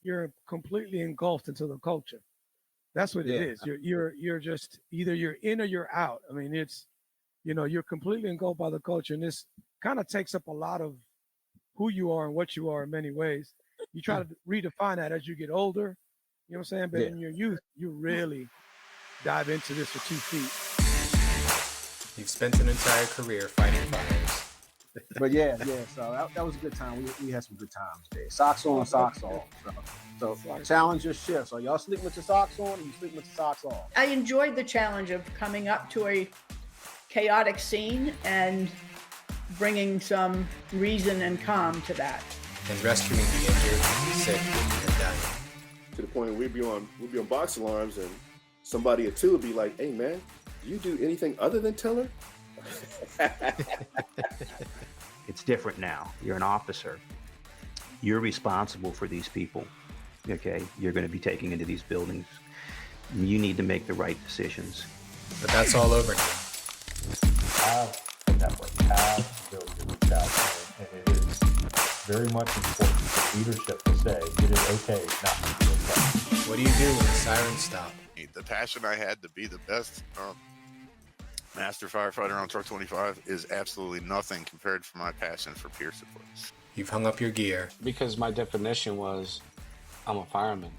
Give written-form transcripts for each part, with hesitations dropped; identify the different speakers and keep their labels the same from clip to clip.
Speaker 1: you're completely engulfed into the culture. That's what it
Speaker 2: Yeah.
Speaker 1: is. You're just either you're in or you're out. I mean, it's you're completely engulfed by the culture, and this kind of takes up a lot of who you are and what you are in many ways. You try to redefine that as you get older. You know what I'm saying? But
Speaker 2: Yeah.
Speaker 1: in your youth, you really dive into this with 2 feet.
Speaker 3: You've spent an entire career fighting fires.
Speaker 2: But yeah. So that was a good time. We had some good times there. Socks on, socks off. So challenge your shift. So y'all sleep with your socks on, or you sleep with your socks off?
Speaker 4: I enjoyed the challenge of coming up to a chaotic scene and bringing some reason and calm to that.
Speaker 3: And rescuing the injured, sick, and dying.
Speaker 5: To the point where we'd be on box alarms, and somebody or two would be like, "Hey man, do you do anything other than teller?"
Speaker 6: It's different now. You're an officer. You're responsible for these people. Okay, you're going to be taking into these buildings. You need to make the right decisions.
Speaker 3: But that's all over now.
Speaker 7: Have a network, have the ability to reach out, and it is very much important for leadership to say it is okay not to be okay.
Speaker 3: What do you do when the sirens stop?
Speaker 8: The passion I had to be the best master firefighter on Truck 25 is absolutely nothing compared to my passion for peer support.
Speaker 3: You've hung up your gear.
Speaker 9: Because my definition was, I'm a fireman.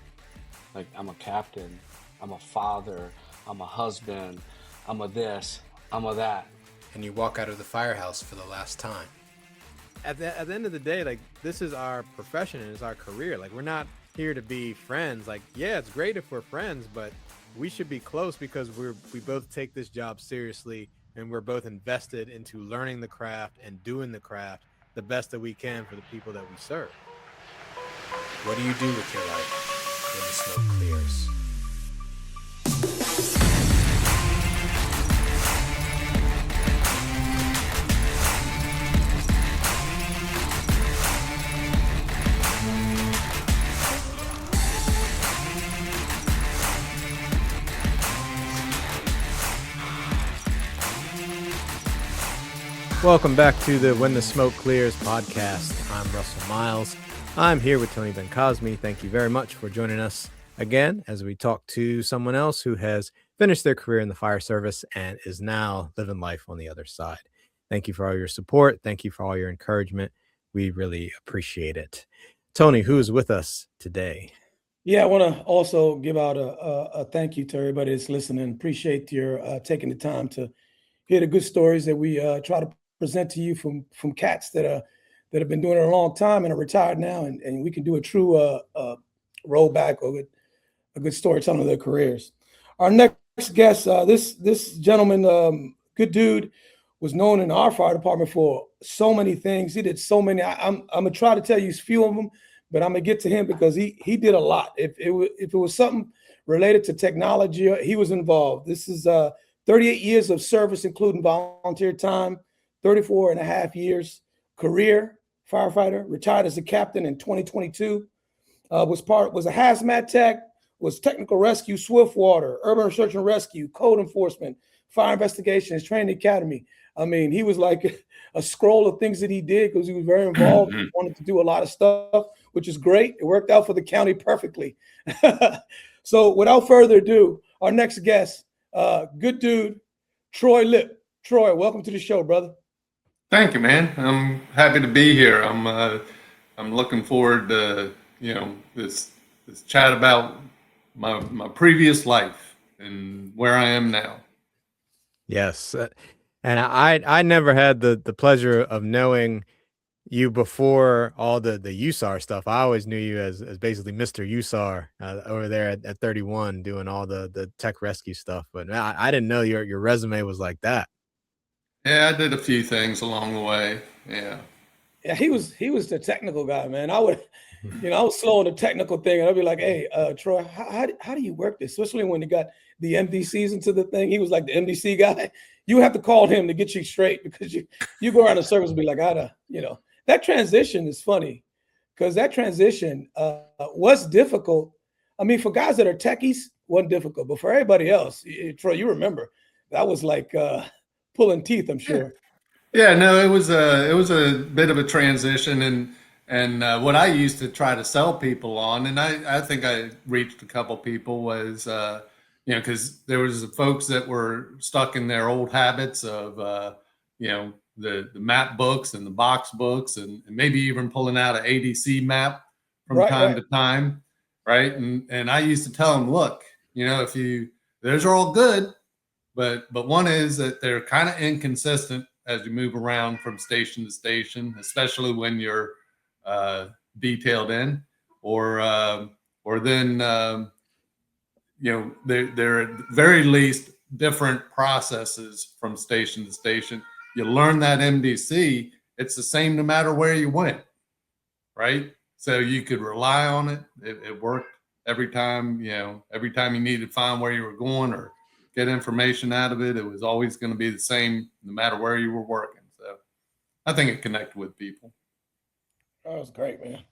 Speaker 9: Like, I'm a captain, I'm a father, I'm a husband, I'm a this, I'm a that.
Speaker 3: And you walk out of the firehouse for the last time.
Speaker 10: At the end of the day, like, this is our profession and it's our career. Like, we're not here to be friends. Like, yeah, it's great if we're friends, but we should be close because we both take this job seriously and we're both invested into learning the craft and doing the craft the best that we can for the people that we serve.
Speaker 3: What do you do with your life when the smoke clears?
Speaker 10: Welcome back to the When the Smoke Clears podcast. I'm Russell Miles. I'm here with Tony Ben Cosme. Thank you very much for joining us again as we talk to someone else who has finished their career in the fire service and is now living life on the other side. Thank you for all your support. Thank you for all your encouragement. We really appreciate it. Tony, who is with us today?
Speaker 1: Yeah, I want to also give out a thank you to everybody that's listening. Appreciate your taking the time to hear the good stories that we try to present to you from cats that have been doing it a long time and are retired now, and we can do a true rollback or a good story telling of their careers. Our next guest, this gentleman, good dude, was known in our fire department for so many things. He did so many. I'm gonna try to tell you a few of them, but I'm gonna get to him because he did a lot. If it was something related to technology, he was involved. This is 38 years of service, including volunteer time. 34 and a half years career firefighter, retired as a captain in 2022, was a hazmat tech, was technical rescue, Swiftwater, urban search and rescue, code enforcement, fire investigations, training academy. I mean, he was like a scroll of things that he did because he was very involved. He wanted to do a lot of stuff, which is great. It worked out for the county perfectly. So without further ado, our next guest, good dude, Troy Lipp. Troy, welcome to the show, brother.
Speaker 11: Thank you, man. I'm happy to be here. I'm looking forward to this chat about my previous life and where I am now.
Speaker 10: Yes, and I never had the pleasure of knowing you before all the USAR stuff. I always knew you as basically Mr. USAR over there at 31 doing all the tech rescue stuff. But I didn't know your resume was like that.
Speaker 11: Yeah, I did a few things along the way. Yeah,
Speaker 1: he was the technical guy, man. I would, I was slow on the technical thing, and I'd be like, "Hey, Troy, how do you work this?" Especially when you got the MDCs into the thing. He was like the MDC guy. You have to call him to get you straight because you go around the circles and be like, that transition is funny because that transition was difficult. I mean, for guys that are techies, wasn't difficult, but for everybody else, Troy, you remember that was like pulling teeth, I'm sure.
Speaker 11: Yeah, no, it was a bit of a transition, and And what I used to try to sell people on, and I think I reached a couple people, was, because there was folks that were stuck in their old habits of, the map books and the box books, and maybe even pulling out an ADC map from time to time, right? And I used to tell them, look, those are all good, but one is that they're kind of inconsistent as you move around from station to station, especially when you're detailed in, or then they're at the very least different processes from station to station. You learn that MDC, it's the same no matter where you went, right? So you could rely on it. It worked every time. Every time you needed to find where you were going or get information out of it, it was always going to be the same no matter where you were working. So I think it connected with people.
Speaker 1: That was great, man.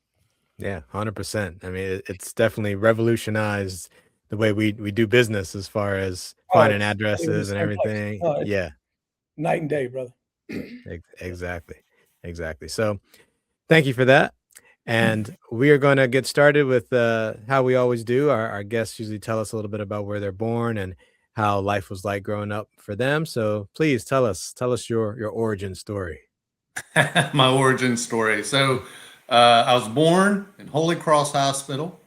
Speaker 10: Yeah, 100%. I mean, it's definitely revolutionized the way we do business as far as finding addresses and everything. Yeah.
Speaker 1: Night and day, brother.
Speaker 10: Exactly. So thank you for that. And we are going to get started with how we always do. Our guests usually tell us a little bit about where they're born and how life was like growing up for them. So please tell us your origin story.
Speaker 11: My origin story. So I was born in Holy Cross Hospital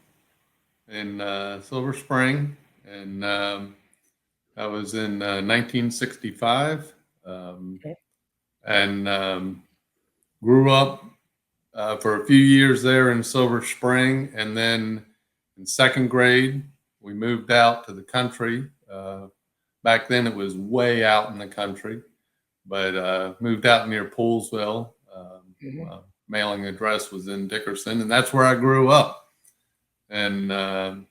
Speaker 11: in Silver Spring, and I was in 1965, and grew up for a few years there in Silver Spring, and then in second grade we moved out to the country. Back then it was way out in the country, but moved out near Poolsville. Mailing address was in Dickerson, and that's where I grew up, and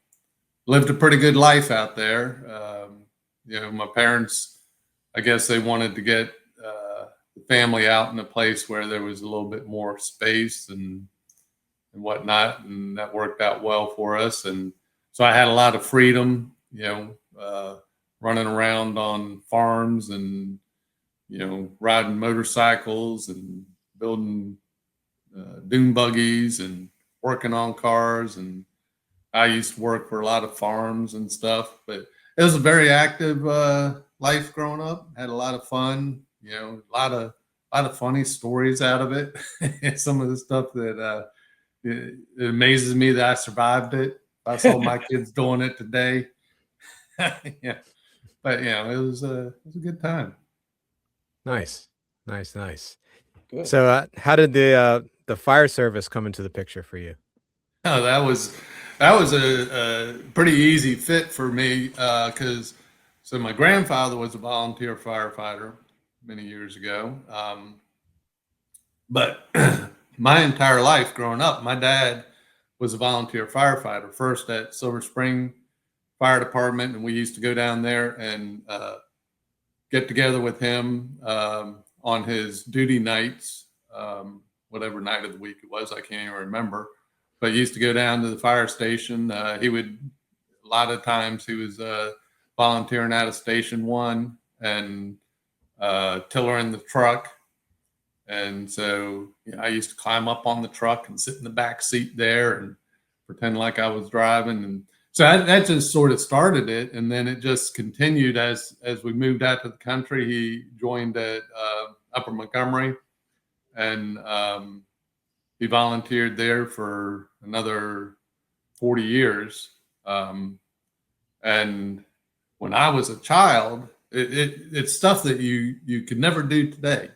Speaker 11: lived a pretty good life out there. My parents, I guess they wanted to get the family out in a place where there was a little bit more space and whatnot, and that worked out well for us. And so I had a lot of freedom, running around on farms and riding motorcycles and building dune buggies and working on cars. And I used to work for a lot of farms and stuff, but it was a very active life growing up. Had a lot of fun, a lot of funny stories out of it. Some of the stuff that it amazes me that I survived it. I saw my kids doing it today. Yeah, but it was a good time.
Speaker 10: Nice.
Speaker 1: Good.
Speaker 10: So how did the fire service come into the picture for you?
Speaker 11: Oh, that was a pretty easy fit for me, because my grandfather was a volunteer firefighter many years ago, but my entire life growing up, my dad was a volunteer firefighter, first at Silver Spring Fire Department, and we used to go down there and get together with him on his duty nights, whatever night of the week it was, I can't even remember. But he used to go down to the fire station. A lot of times he was volunteering out of Station 1 and tiller in the truck. And so I used to climb up on the truck and sit in the back seat there and pretend like I was driving. And so that just sort of started it. And then it just continued as we moved out to the country. He joined at Upper Montgomery, and he volunteered there for another 40 years. And when I was a child, it's stuff that you could never do today.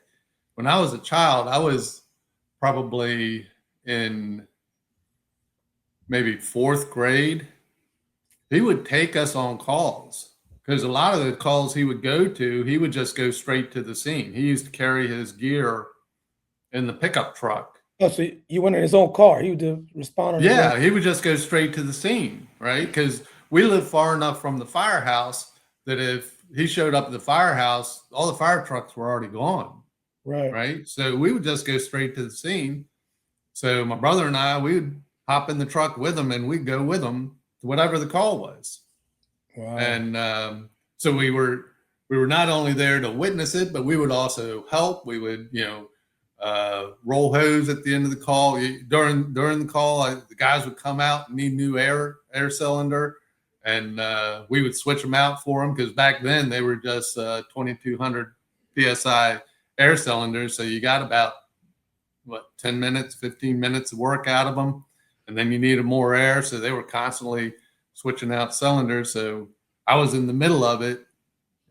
Speaker 11: When I was a child, I was probably in maybe fourth grade. He would take us on calls, because a lot of the calls he would go to, he would just go straight to the scene. He used to carry his gear in the pickup truck.
Speaker 1: Oh, so you went in his own car. He would respond on his
Speaker 11: Yeah,
Speaker 1: own.
Speaker 11: he would just go straight to the scene, right? Because we lived far enough from the firehouse that if he showed up at the firehouse, all the fire trucks were already gone. Right. So we would just go straight to the scene. So my brother and I, we would hop in the truck with him, and we'd go with him to whatever the call was.
Speaker 1: Wow.
Speaker 11: And so we were not only there to witness it, but we would also help. We would, roll hose at the end of the call. During the call, the guys would come out and need new air cylinder, and we would switch them out for them, because back then they were just 2,200 psi air cylinders. So you got about 10 minutes, 15 minutes of work out of them, and then you needed more air. So they were constantly switching out cylinders. So I was in the middle of it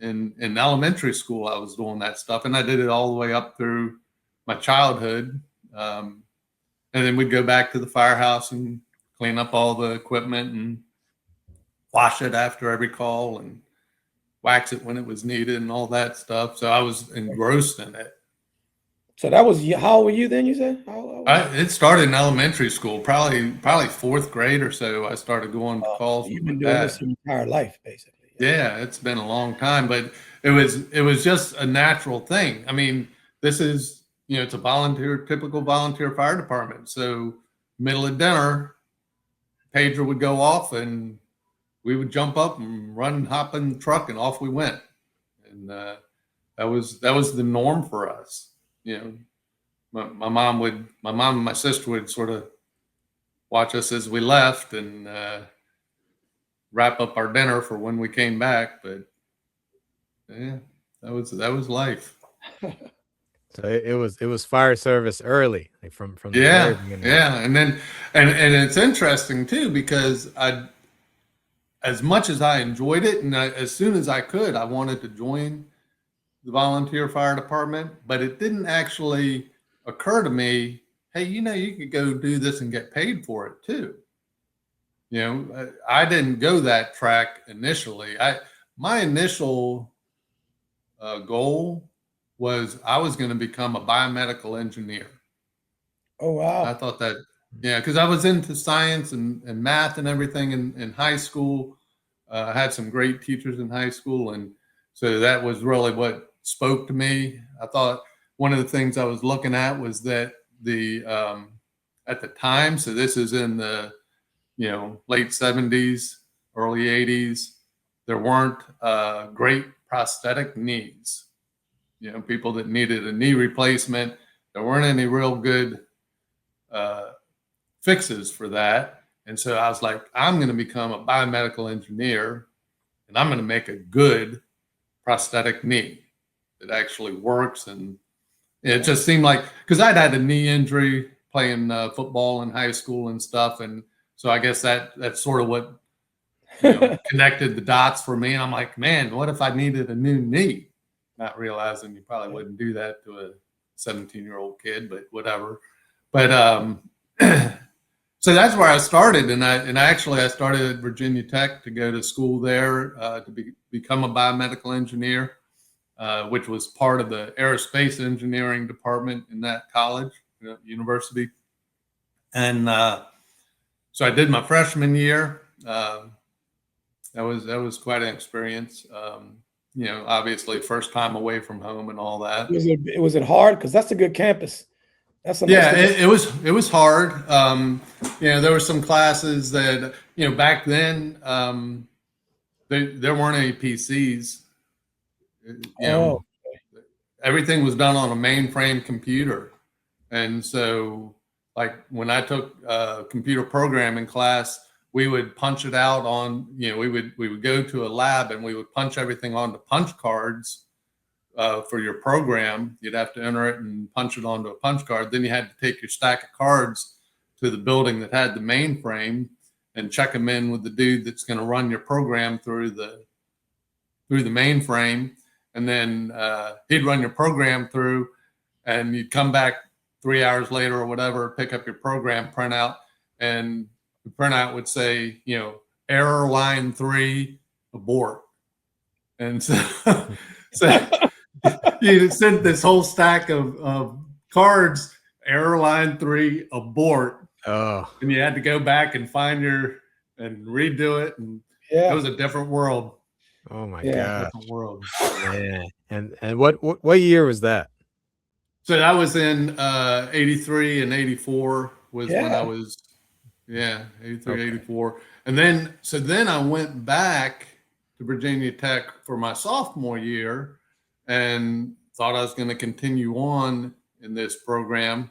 Speaker 11: in elementary school. I was doing that stuff, and I did it all the way up through my childhood. And then we'd go back to the firehouse and clean up all the equipment and wash it after every call and wax it when it was needed and all that stuff. So I was engrossed in it.
Speaker 1: So that was, how old were you then, you said?
Speaker 11: It started in elementary school, probably fourth grade or so. I started going to calls.
Speaker 1: You've been doing this your entire life, basically.
Speaker 11: Yeah, it's been a long time, but it was just a natural thing. I mean, this is, it's a typical volunteer fire department. So middle of dinner, pager would go off and we would jump up and run, hop in the truck, and off we went. And that was the norm for us. My mom and my sister would sort of watch us as we left and wrap up our dinner for when we came back. But yeah, that was life.
Speaker 10: So it was fire service early, like from the
Speaker 11: very
Speaker 10: beginning.
Speaker 11: Yeah, and then and it's interesting too, because as much as I enjoyed it, and as soon as I could, I wanted to join the volunteer fire department, but it didn't actually occur to me, hey, you could go do this and get paid for it too. I didn't go that track initially. My initial goal was I was going to become a biomedical engineer.
Speaker 1: Oh, wow.
Speaker 11: I thought that, because I was into science and math and everything in high school. I had some great teachers in high school, and so that was really what spoke to me. I thought one of the things I was looking at was that at the time, so this is in the late 70s, early 80s, there weren't great prosthetic needs. People that needed a knee replacement, there weren't any real good fixes for that. And so I was like, I'm going to become a biomedical engineer, and I'm going to make a good prosthetic knee that actually works. And it just seemed like, because I'd had a knee injury playing football in high school and stuff. And so I guess that's sort of what connected the dots for me. And I'm like, man, what if I needed a new knee? Not realizing you probably wouldn't do that to a 17-year-old kid, but whatever. But so that's where I started, and I started at Virginia Tech to go to school there to become a biomedical engineer, which was part of the aerospace engineering department in that college, university. And so I did my freshman year. That was quite an experience. Obviously first time away from home and all that.
Speaker 1: Was it hard? Because that's a good campus.
Speaker 11: It was hard. There were some classes that, back then, there weren't any PCs. Everything was done on a mainframe computer. And so like when I took computer programming class, we would punch it out on, we would go to a lab and we would punch everything onto punch cards for your program. You'd have to enter it and punch it onto a punch card. Then you had to take your stack of cards to the building that had the mainframe and check them in with the dude that's going to run your program through the mainframe. And then he'd run your program through, and you'd come back 3 hours later or whatever, pick up your program printout, and the printout would say, error line 3, abort. And so you sent this whole stack of cards, error line 3, abort.
Speaker 10: Oh.
Speaker 11: And you had to go back and and redo it. And it was a different world.
Speaker 10: Oh my God.
Speaker 11: Different world.
Speaker 10: Yeah. And what year was that?
Speaker 11: So that was in 83 and 84 was when I was 83, 84. And then I went back to Virginia Tech for my sophomore year and thought I was going to continue on in this program.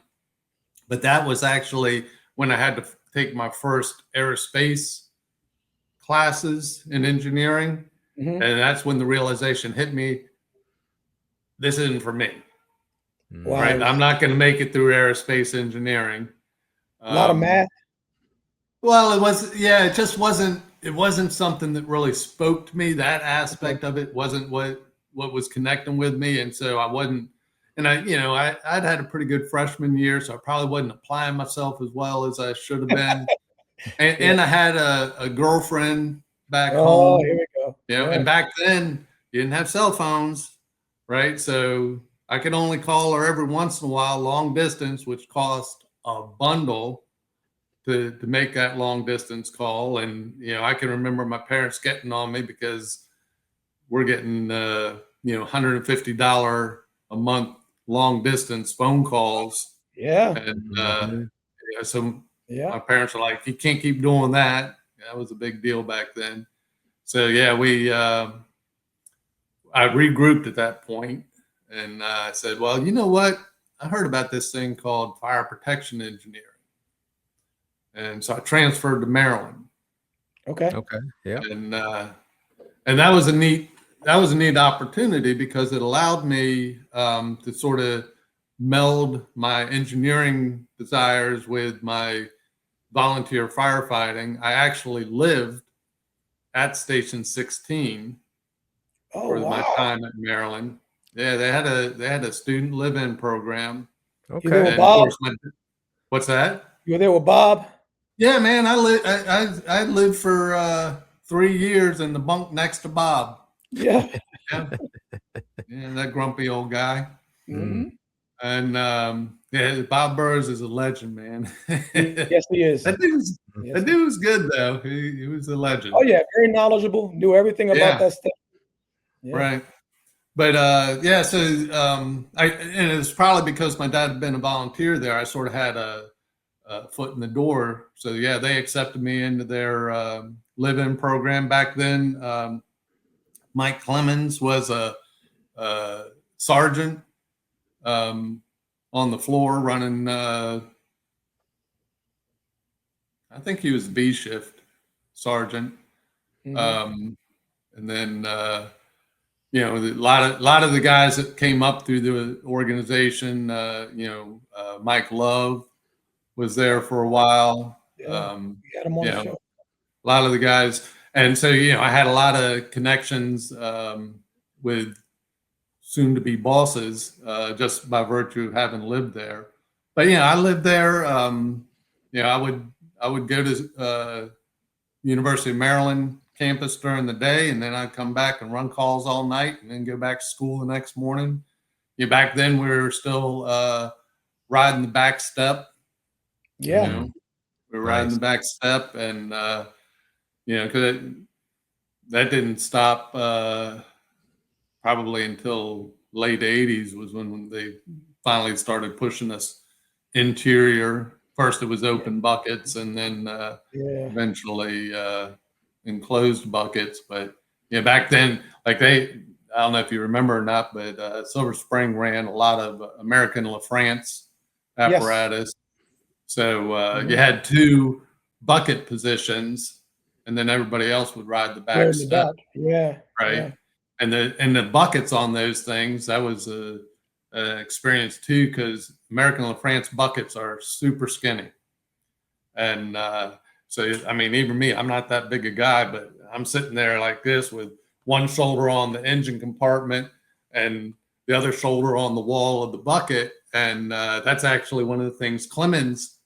Speaker 11: But that was actually when I had to take my first aerospace classes in engineering.
Speaker 1: Mhm.
Speaker 11: And that's when the realization hit me, this isn't for me.
Speaker 1: Wow.
Speaker 11: Right? I'm not going to make it through aerospace engineering.
Speaker 1: A lot of math.
Speaker 11: Well, it just wasn't something that really spoke to me. That aspect of it wasn't what was connecting with me. And so I wasn't, and I'd had a pretty good freshman year, so I probably wasn't applying myself as well as I should have been. And I had a girlfriend back home.
Speaker 1: Here we go.
Speaker 11: And back then you didn't have cell phones, right? So I could only call her every once in a while, long distance, which cost a bundle to make that long distance call. And, I can remember my parents getting on me because we're getting, $150 a month long distance phone calls.
Speaker 1: Yeah.
Speaker 11: And so my parents were like, you can't keep doing that. That was a big deal back then. So I regrouped at that point, and I said, well, you know what? I heard about this thing called fire protection engineering. And so I transferred to Maryland.
Speaker 1: Okay.
Speaker 10: Yeah.
Speaker 11: And that was a neat opportunity because it allowed me to sort of meld my engineering desires with my volunteer firefighting. I actually lived at Station 16 for my time at Maryland. Yeah, they had a student live-in program.
Speaker 1: Okay. You there with Bob?
Speaker 11: What's that?
Speaker 1: You were there with Bob?
Speaker 11: Yeah, man. I lived for 3 years in the bunk next to Bob.
Speaker 1: Yeah.
Speaker 11: Yeah, that grumpy old guy.
Speaker 1: Mm-hmm.
Speaker 11: And Bob Burrs is a legend, man.
Speaker 1: Yes, he is.
Speaker 11: That dude was good though. He was a legend.
Speaker 1: Oh yeah, very knowledgeable. Knew everything about that stuff.
Speaker 11: Yeah. Right. But so and it was probably because my dad had been a volunteer there. I sort of had a foot in the door. So yeah, they accepted me into their live-in program back then. Mike Clemens was a sergeant on the floor running. I think he was B shift sergeant. Mm-hmm. And then a lot of the guys that came up through the organization. Mike Love was there for a while.
Speaker 1: Yeah, we had him on the show.
Speaker 11: A lot of the guys. And so, I had a lot of connections with soon-to-be bosses just by virtue of having lived there. But, I lived there. I would go to University of Maryland campus during the day, and then I'd come back and run calls all night and then go back to school the next morning. Back then we were still riding the back step.
Speaker 1: Yeah.
Speaker 11: We were riding the back step, and because that didn't stop probably until late 80s was when they finally started pushing us interior. First it was open buckets, and then eventually enclosed buckets. But back then, I don't know if you remember or not, but Silver Spring ran a lot of American LaFrance apparatus. Yes. So you had 2 bucket positions, and then everybody else would ride the back step.
Speaker 1: Yeah.
Speaker 11: Right. Yeah. And the buckets on those things, that was an experience too, because American LaFrance buckets are super skinny. And so, even me, I'm not that big a guy, but I'm sitting there like this with one shoulder on the engine compartment and the other shoulder on the wall of the bucket. And that's actually one of the things Clemens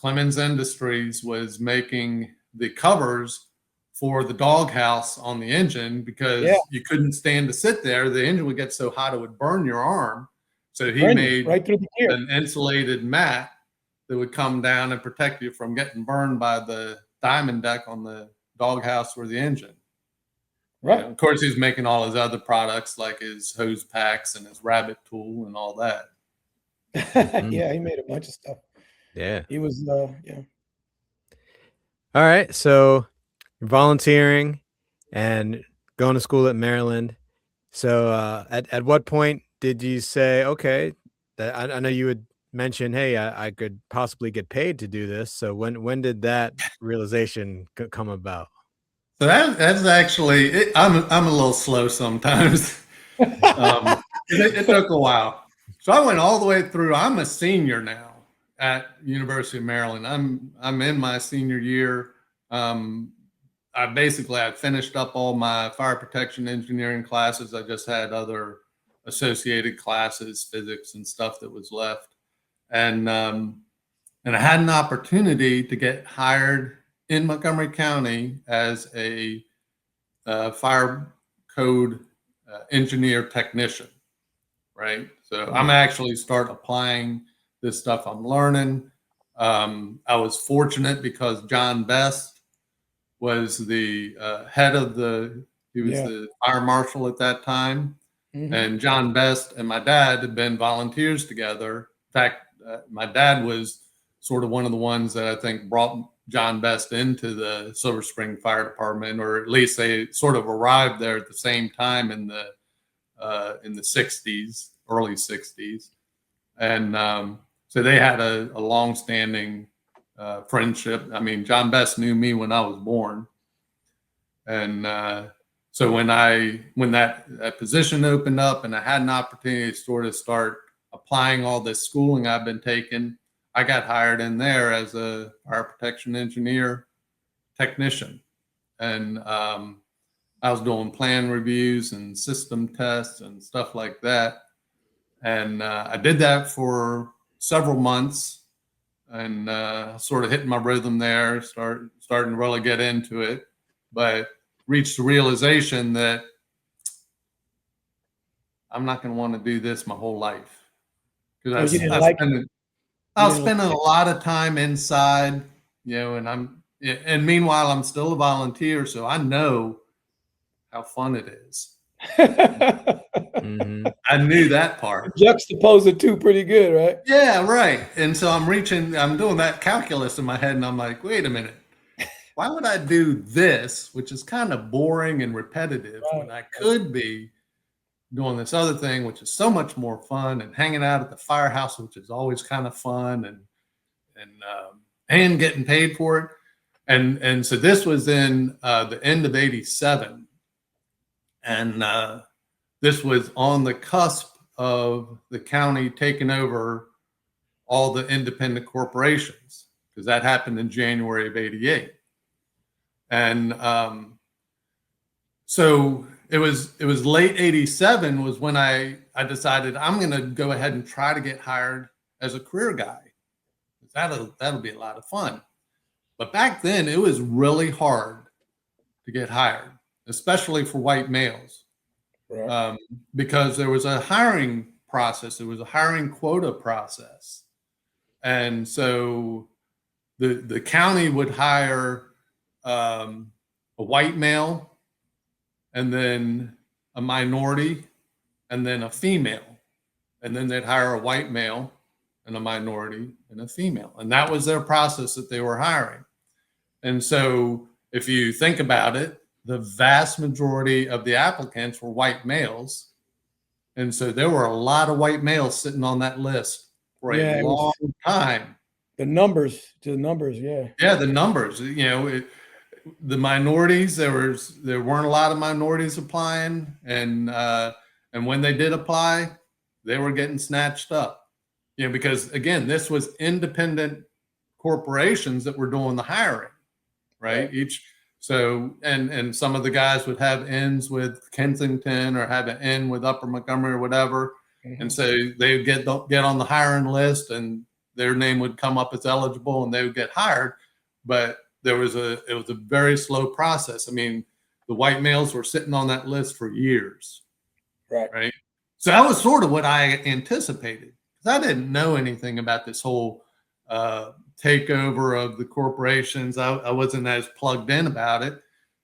Speaker 11: Industries was making the covers for the doghouse on the engine, because you couldn't stand to sit there. The engine would get so hot it would burn your arm. So he made
Speaker 1: right through the gear.
Speaker 11: An insulated mat that would come down and protect you from getting burned by the diamond deck on the doghouse or the engine.
Speaker 1: Right.
Speaker 11: Of course, he's making all his other products like his hose packs and his rabbit tool and all that.
Speaker 1: Yeah, he made a bunch of stuff.
Speaker 10: Yeah.
Speaker 1: He was,
Speaker 10: All right. So volunteering and going to school at Maryland. So at what point did you say, okay, that I know you would mention, hey, I could possibly get paid to do this. So when did that realization come about?
Speaker 11: So that's actually I'm a little slow sometimes. It took a while. So I went all the way through. I'm a senior now at University of Maryland. I'm in my senior year. I finished up all my fire protection engineering classes. I just had other associated classes, physics and stuff that was left. And I had an opportunity to get hired in Montgomery County as a fire code engineer technician, right? So I'm actually start applying this stuff I'm learning. I was fortunate because John Best was the head of he was the fire marshal at that time. Mm-hmm. And John Best and my dad had been volunteers together. In fact, my dad was sort of one of the ones that I think brought John Best into the Silver Spring Fire Department, or at least they sort of arrived there at the same time in the 60s, early 60s. And so they had a long-standing friendship. I mean, John Best knew me when I was born. And so when that position opened up and I had an opportunity to sort of start applying all this schooling I've been taking, I got hired in there as a fire protection engineer technician. And I was doing plan reviews and system tests and stuff like that. And I did that for several months and sort of hitting my rhythm there, starting to really get into it, but reached the realization that I'm not going to want to do this my whole life. Because I was spending a lot of time inside, and meanwhile, I'm still a volunteer, so I know how fun it is.
Speaker 10: Mm-hmm.
Speaker 11: I knew that part.
Speaker 1: Juxtapose the two pretty good, right?
Speaker 11: Yeah, right. And so I'm doing that calculus in my head, and I'm like, wait a minute. Why would I do this, which is kind of boring and repetitive, when I could be doing this other thing, which is so much more fun, and hanging out at the firehouse, which is always kind of fun, and getting paid for it. And so this was in the end of '87. And this was on the cusp of the county taking over all the independent corporations, because that happened in January of '88. And so it was late '87 was when I decided I'm going to go ahead and try to get hired as a career guy. That'll be a lot of fun. But back then it was really hard to get hired, especially for white males, right. Because there was a hiring process. There was a hiring quota process. And so the county would hire a white male, and then a minority, and then a female. And then they'd hire a white male and a minority and a female. And that was their process that they were hiring. And so if you think about it, the vast majority of the applicants were white males. And so there were a lot of white males sitting on that list for a long time.
Speaker 1: The numbers, yeah.
Speaker 11: Yeah, the numbers, the minorities, there weren't a lot of minorities applying. And when they did apply, they were getting snatched up. Because again, this was independent corporations that were doing the hiring, right? So some of the guys would have ends with Kensington or have an end with Upper Montgomery or whatever. Mm-hmm. And so they would get on the hiring list, and their name would come up as eligible, and they would get hired. But it was a very slow process. I mean, the white males were sitting on that list for years. Right. So that was sort of what I anticipated, because I didn't know anything about this whole takeover of the corporations. I wasn't as plugged in about it.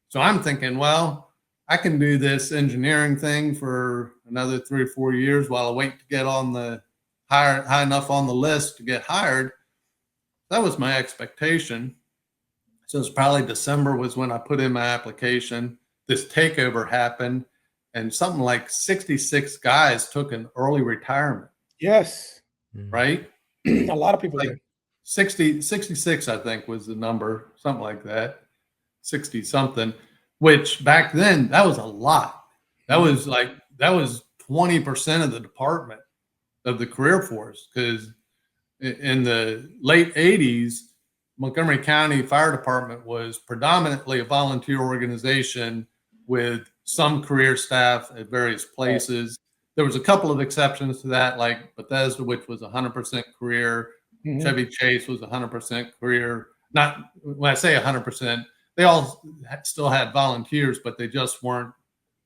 Speaker 11: So I'm thinking, well, I can do this engineering thing for another 3 or 4 years while I wait to get on the high enough on the list to get hired. That was my expectation. So it's probably December was when I put in my application. This takeover happened, and something like 66 guys took an early retirement.
Speaker 1: Yes.
Speaker 11: right?
Speaker 1: A lot of people
Speaker 11: Like
Speaker 1: did.
Speaker 11: 66, I think, was the number, something like that. 60 something, which back then that was a lot. That was 20% of the department of the career force, because in the late 80s, Montgomery County Fire Department was predominantly a volunteer organization with some career staff at various places. There was a couple of exceptions to that, like Bethesda, which was 100% career. Chevy Chase was 100% career. Not when I say 100%, they all still had volunteers, but they just weren't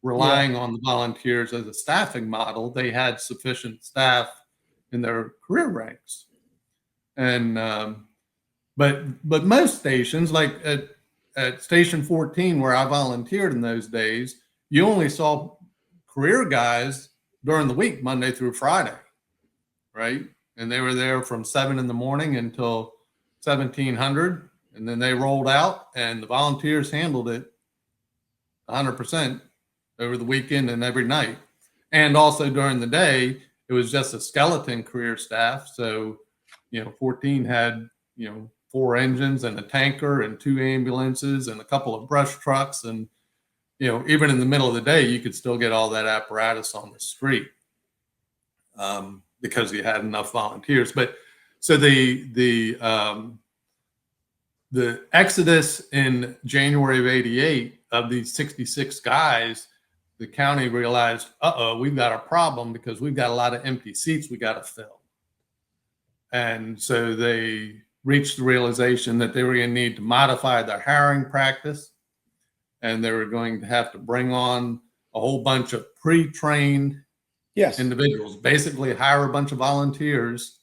Speaker 11: relying on the volunteers as a staffing model. They had sufficient staff in their career ranks. And but most stations, like at Station 14, where I volunteered in those days, you only saw career guys during the week, Monday through Friday, right? And they were there from 7 in the morning until 1700, and then they rolled out, and the volunteers handled it 100% over the weekend and every night. And also during the day, it was just a skeleton career staff. So, 14 had, 4 engines and a tanker and 2 ambulances and a couple of brush trucks. And, even in the middle of the day, you could still get all that apparatus on the street because you had enough volunteers. But so the exodus in January of '88 of these 66 guys, the county realized, we've got a problem because we've got a lot of empty seats we got to fill. And so they reached the realization that they were going to need to modify their hiring practice, and they were going to have to bring on a whole bunch of pre-trained individuals, basically hire a bunch of volunteers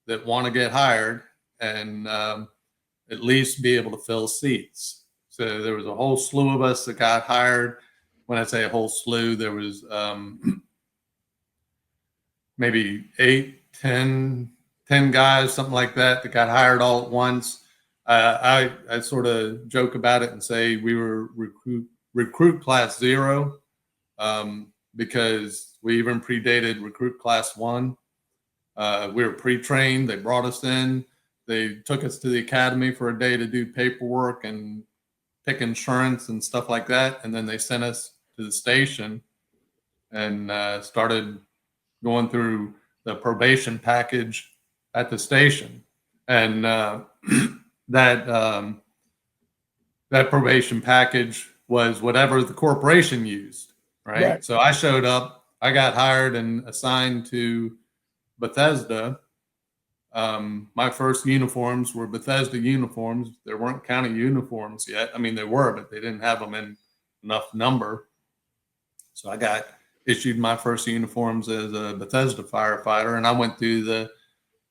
Speaker 11: that want to get hired and at least be able to fill seats. So there was a whole slew of us that got hired. When I say a whole slew, there was maybe 8, 10 guys, something like that got hired all at once. I sort of joke about it and say we were recruit class 0 because we even predated recruit class 1. We were pre-trained. They brought us in. They took us to the academy for a day to do paperwork and pick insurance and stuff like that. And then they sent us to the station and started going through the probation package at the station. And that probation package was whatever the corporation used, right? So I showed up, I got hired and assigned to Bethesda. My first uniforms were Bethesda uniforms. There weren't county uniforms yet. I mean, they were, but they didn't have them in enough number. So I got issued my first uniforms as a Bethesda firefighter, and I went through the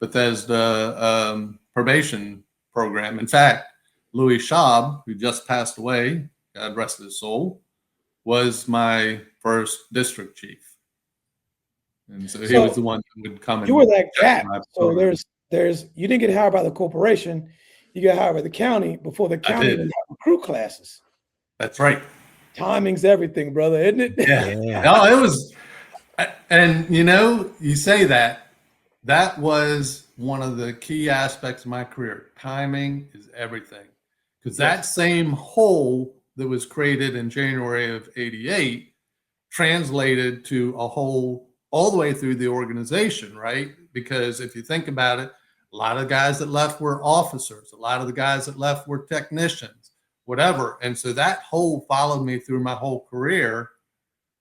Speaker 11: Bethesda probation program. In fact, Louis Schaub, who just passed away, God rest his soul, was my first district chief. And so he was the one who would come.
Speaker 1: You were that cat. So there's you didn't get hired by the corporation. You got hired by the county before the county even had recruit classes.
Speaker 11: That's right.
Speaker 1: Timing's everything, brother, isn't it?
Speaker 11: Yeah. No, it was. And you say that was one of the key aspects of my career. Timing is everything. Because that same hole that was created in January of '88 translated to a hole all the way through the organization, right? Because if you think about it, a lot of the guys that left were officers. A lot of the guys that left were technicians, whatever. And so that hole followed me through my whole career.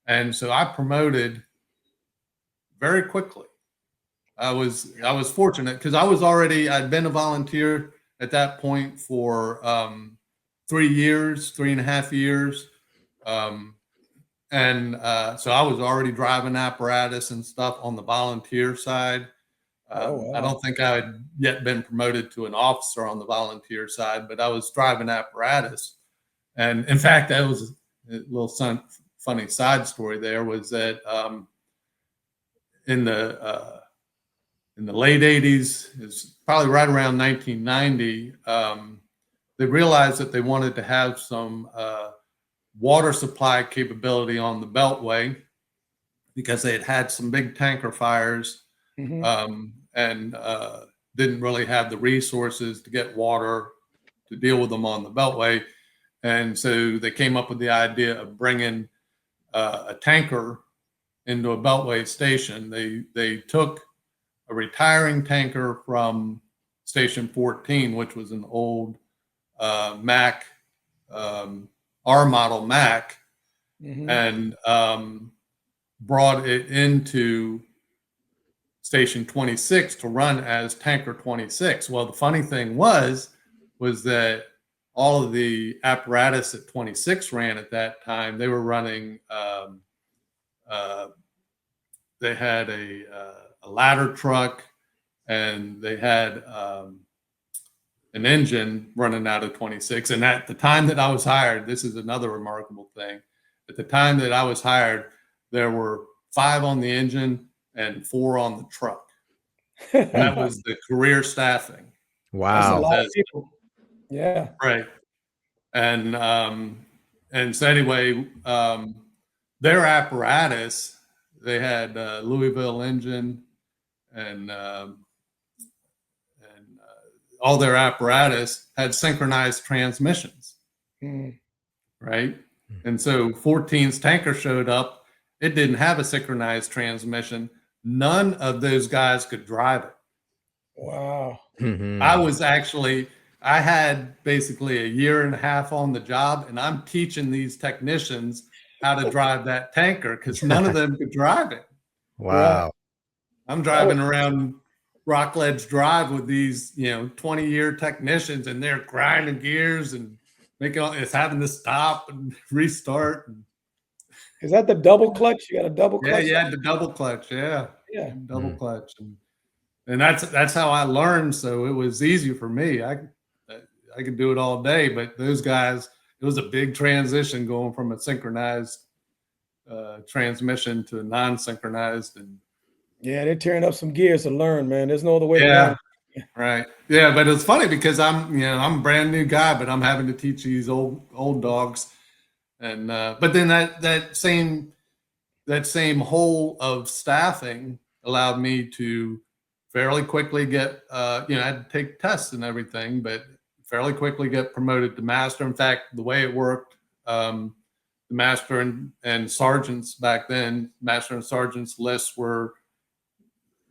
Speaker 11: And so I promoted very quickly. I was fortunate because I'd been a volunteer at that point for 3.5 years. So I was already driving apparatus and stuff on the volunteer side. I don't think I had yet been promoted to an officer on the volunteer side, but I was driving apparatus. And in fact, that was a little funny side story there was that in the late 80s, it's probably right around 1990, they realized that they wanted to have some water supply capability on the Beltway because they had some big tanker fires and didn't really have the resources to get water to deal with them on the Beltway. And so they came up with the idea of bringing a tanker into a Beltway station. They took a retiring tanker from Station 14, which was an old Mac, R model Mac, and brought it into Station 26 to run as Tanker 26. Well, the funny thing was that all of the apparatus that 26 ran at that time, they were running, they had a ladder truck, and they had an engine running out of 26. And at the time that I was hired, this is another remarkable thing. At the time that I was hired, there were 5 on the engine and 4 on the truck. That was the career staffing.
Speaker 10: Wow.
Speaker 1: That's a lot of people. Yeah.
Speaker 11: Right. And so anyway, their apparatus, they had Louisville engine and all their apparatus had synchronized transmissions. Right. And so 14's tanker showed up. It didn't have a synchronized transmission. None of those guys could drive it.
Speaker 1: Wow.
Speaker 11: I had basically a year and a half on the job, and I'm teaching these technicians how to drive that tanker because none of them could drive it.
Speaker 10: Wow.
Speaker 11: I'm driving around Rockledge Drive with these, 20-year technicians, and they're grinding gears and it's having to stop and restart.
Speaker 1: Is that the double clutch? You got a double clutch?
Speaker 11: Yeah, the double clutch. Yeah. Double
Speaker 1: Mm.
Speaker 11: clutch. And that's how I learned. So it was easy for me. I could do it all day, but those guys, it was a big transition going from a synchronized transmission to a non-synchronized. And
Speaker 1: yeah, they're tearing up some gears to learn, man. There's no other way to learn.
Speaker 11: Right. Yeah, but it's funny because I'm a brand new guy, but I'm having to teach these old dogs. And but then that same hole of staffing allowed me to fairly quickly get I had to take tests and everything, but fairly quickly get promoted to master. In fact, the way it worked, the master and sergeants back then, master and sergeants lists were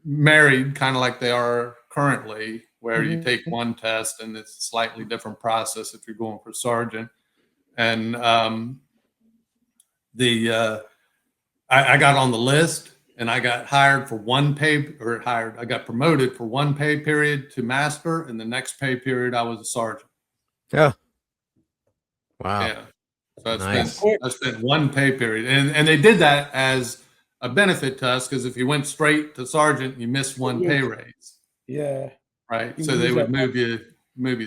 Speaker 11: married, kind of like they are currently, where you take one test and it's a slightly different process if you're going for sergeant. And I got on the list and I got hired for I got promoted for one pay period to master, and the next pay period I was a sergeant.
Speaker 10: Yeah. Wow.
Speaker 11: Yeah. So I spent one pay period, and they did that as a benefit to us, because if you went straight to sergeant, you missed one pay raise.
Speaker 1: Yeah.
Speaker 11: Right. So they would move you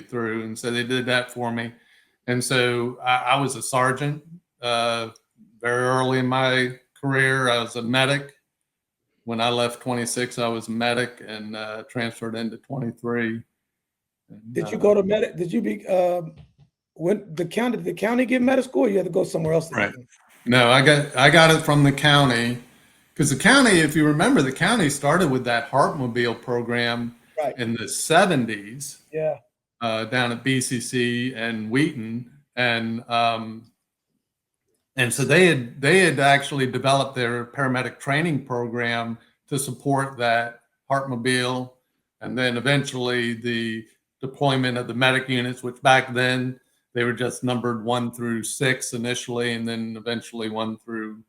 Speaker 11: through, and so they did that for me. And so I was a sergeant very early in my career. I was a medic. When I left 26, I was a medic and transferred into 23.
Speaker 1: Did you go to medic? Did you be when the county give medical school? Or you had to go somewhere else.
Speaker 11: Right. No, I got it from the county, because the county, if you remember, the county started with that Heartmobile program in the 70s.
Speaker 1: Yeah.
Speaker 11: Down at BCC and Wheaton, and so they had actually developed their paramedic training program to support that Heartmobile, and then eventually the deployment of the medic units, which back then they were just numbered 1 through 6 initially, and then eventually 1 through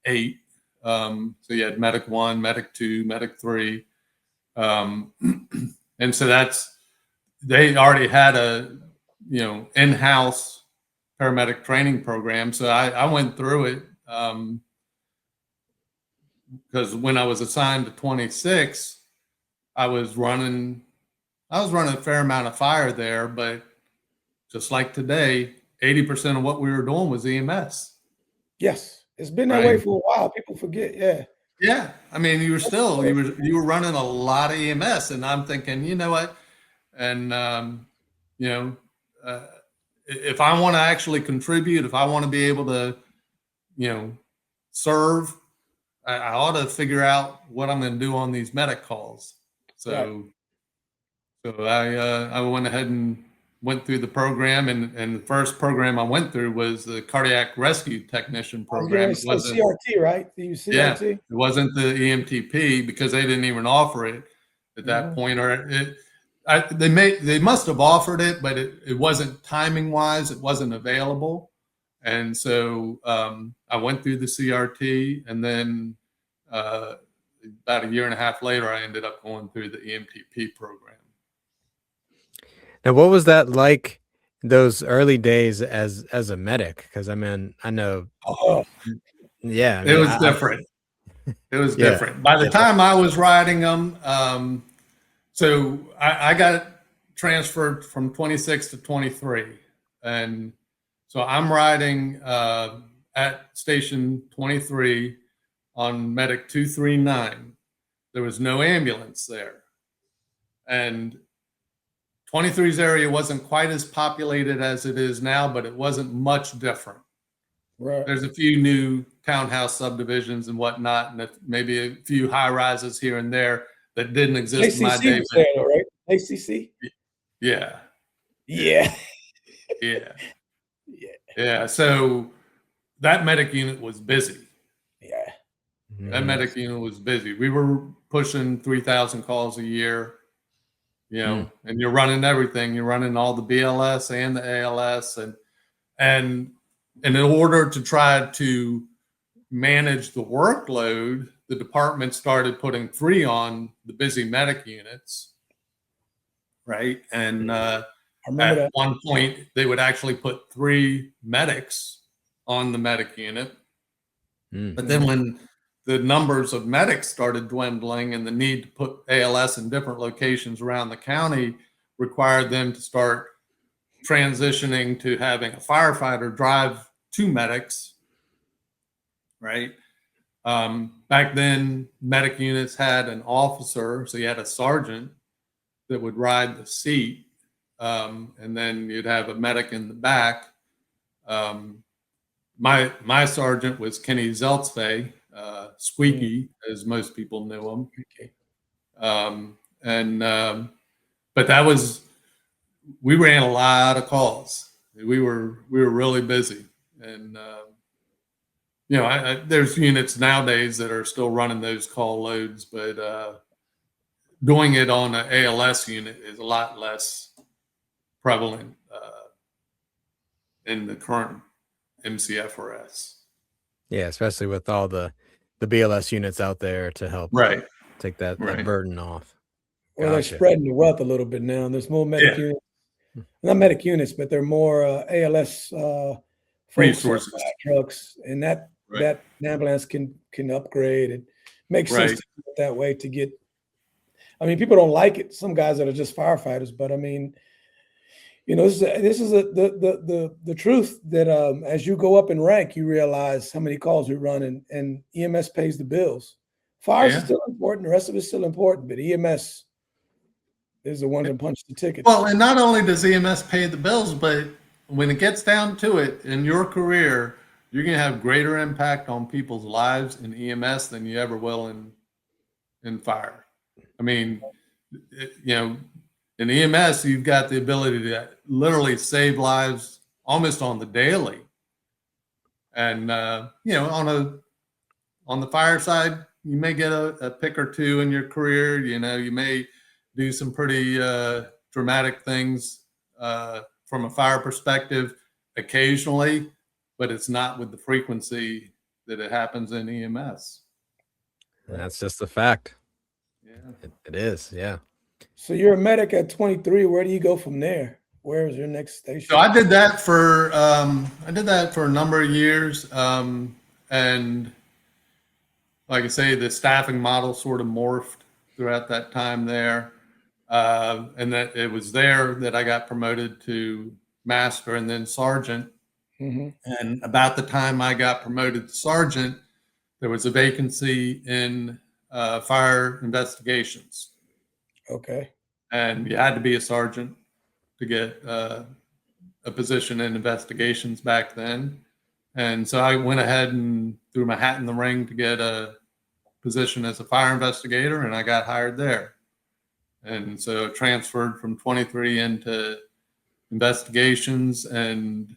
Speaker 11: 8. So you had medic 1, medic 2, medic 3, and so they already had a in-house paramedic training program. So I went through it because when I was assigned to 26, I was running a fair amount of fire there, but just like today, 80% of what we were doing was EMS.
Speaker 1: Yes, it's been that way for a while. People forget. Yeah.
Speaker 11: Yeah, I mean, you were running a lot of EMS, and I'm thinking, you know what, and if I want to actually contribute, if I want to be able to, serve, I ought to figure out what I'm going to do on these medic calls. So, I went ahead and went through the program, and the first program I went through was the cardiac rescue technician program. It wasn't
Speaker 1: CRT, right? You CRT?
Speaker 11: it wasn't the EMTP because they didn't even offer it at that point, or they must have offered it, but it wasn't timing wise, it wasn't available. And so I went through the CRT, and then about a year and a half later, I ended up going through the EMTP program.
Speaker 10: Now, what was that like those early days as a medic? Because I mean, I know, yeah, I
Speaker 11: It
Speaker 10: mean,
Speaker 11: was different. It was
Speaker 10: Yeah.
Speaker 11: different. By the time I was riding them, so I got transferred from 26 to 23, and so I'm riding at station 23 on medic 239. There was no ambulance there, and 23's area wasn't quite as populated as it is now, but it wasn't much different.
Speaker 1: Right.
Speaker 11: There's a few new townhouse subdivisions and whatnot, and maybe a few high rises here and there that didn't exist in my
Speaker 1: ACC
Speaker 11: day.
Speaker 1: was there, though, right? ACC?
Speaker 11: Yeah.
Speaker 1: Yeah.
Speaker 11: Yeah. Yeah. So that medic unit was busy.
Speaker 1: Yeah.
Speaker 11: That medic unit was busy. We were pushing 3,000 calls a year, and you're running everything. You're running all the BLS and the ALS, and in order to try to manage the workload, the department started putting 3 on the busy medic units, right? And at one point, they would actually put 3 medics on the medic unit. But then when the numbers of medics started dwindling and the need to put ALS in different locations around the county required them to start transitioning to having a firefighter drive 2 medics, right? Back then, medic units had an officer, so you had a sergeant that would ride the seat, and then you'd have a medic in the back. My sergeant was Kenny Zeltzfey, Squeaky, as most people knew him. But that was, we ran a lot of calls. We were really busy, and there's units nowadays that are still running those call loads, but doing it on an ALS unit is a lot less prevalent in the current MCFRS.
Speaker 10: Yeah, especially with all the BLS units out there to help take that burden off.
Speaker 1: Well, they're spreading the wealth a little bit now. There's more medic units, not medic units, but they're more ALS
Speaker 11: resources,
Speaker 1: trucks, and that ambulance can upgrade and make sense to do it that way to get. I mean, people don't like it. Some guys that are just firefighters, but I mean, this is the truth that as you go up in rank, you realize how many calls you run, and EMS pays the bills. Fire is still important. The rest of it is still important, but EMS is the one that punches the ticket.
Speaker 11: Well, and not only does EMS pay the bills, but when it gets down to it, in your career, you're going to have greater impact on people's lives in EMS than you ever will in fire. I mean, in EMS, you've got the ability to literally save lives almost on the daily. And, on the fire side, you may get a pick or two in your career. You may do some pretty dramatic things from a fire perspective occasionally, but it's not with the frequency that it happens in EMS.
Speaker 10: That's just a fact. Yeah, it is. Yeah.
Speaker 1: So you're a medic at 23. Where do you go from there? Where is your next station?
Speaker 11: So I did that for a number of years, and like I say, the staffing model sort of morphed throughout that time there, and that it was there that I got promoted to master and then sergeant. And about the time I got promoted to sergeant, there was a vacancy in fire investigations.
Speaker 1: Okay.
Speaker 11: And you had to be a sergeant to get a position in investigations back then. And so I went ahead and threw my hat in the ring to get a position as a fire investigator, and I got hired there. And so I transferred from 23 into investigations and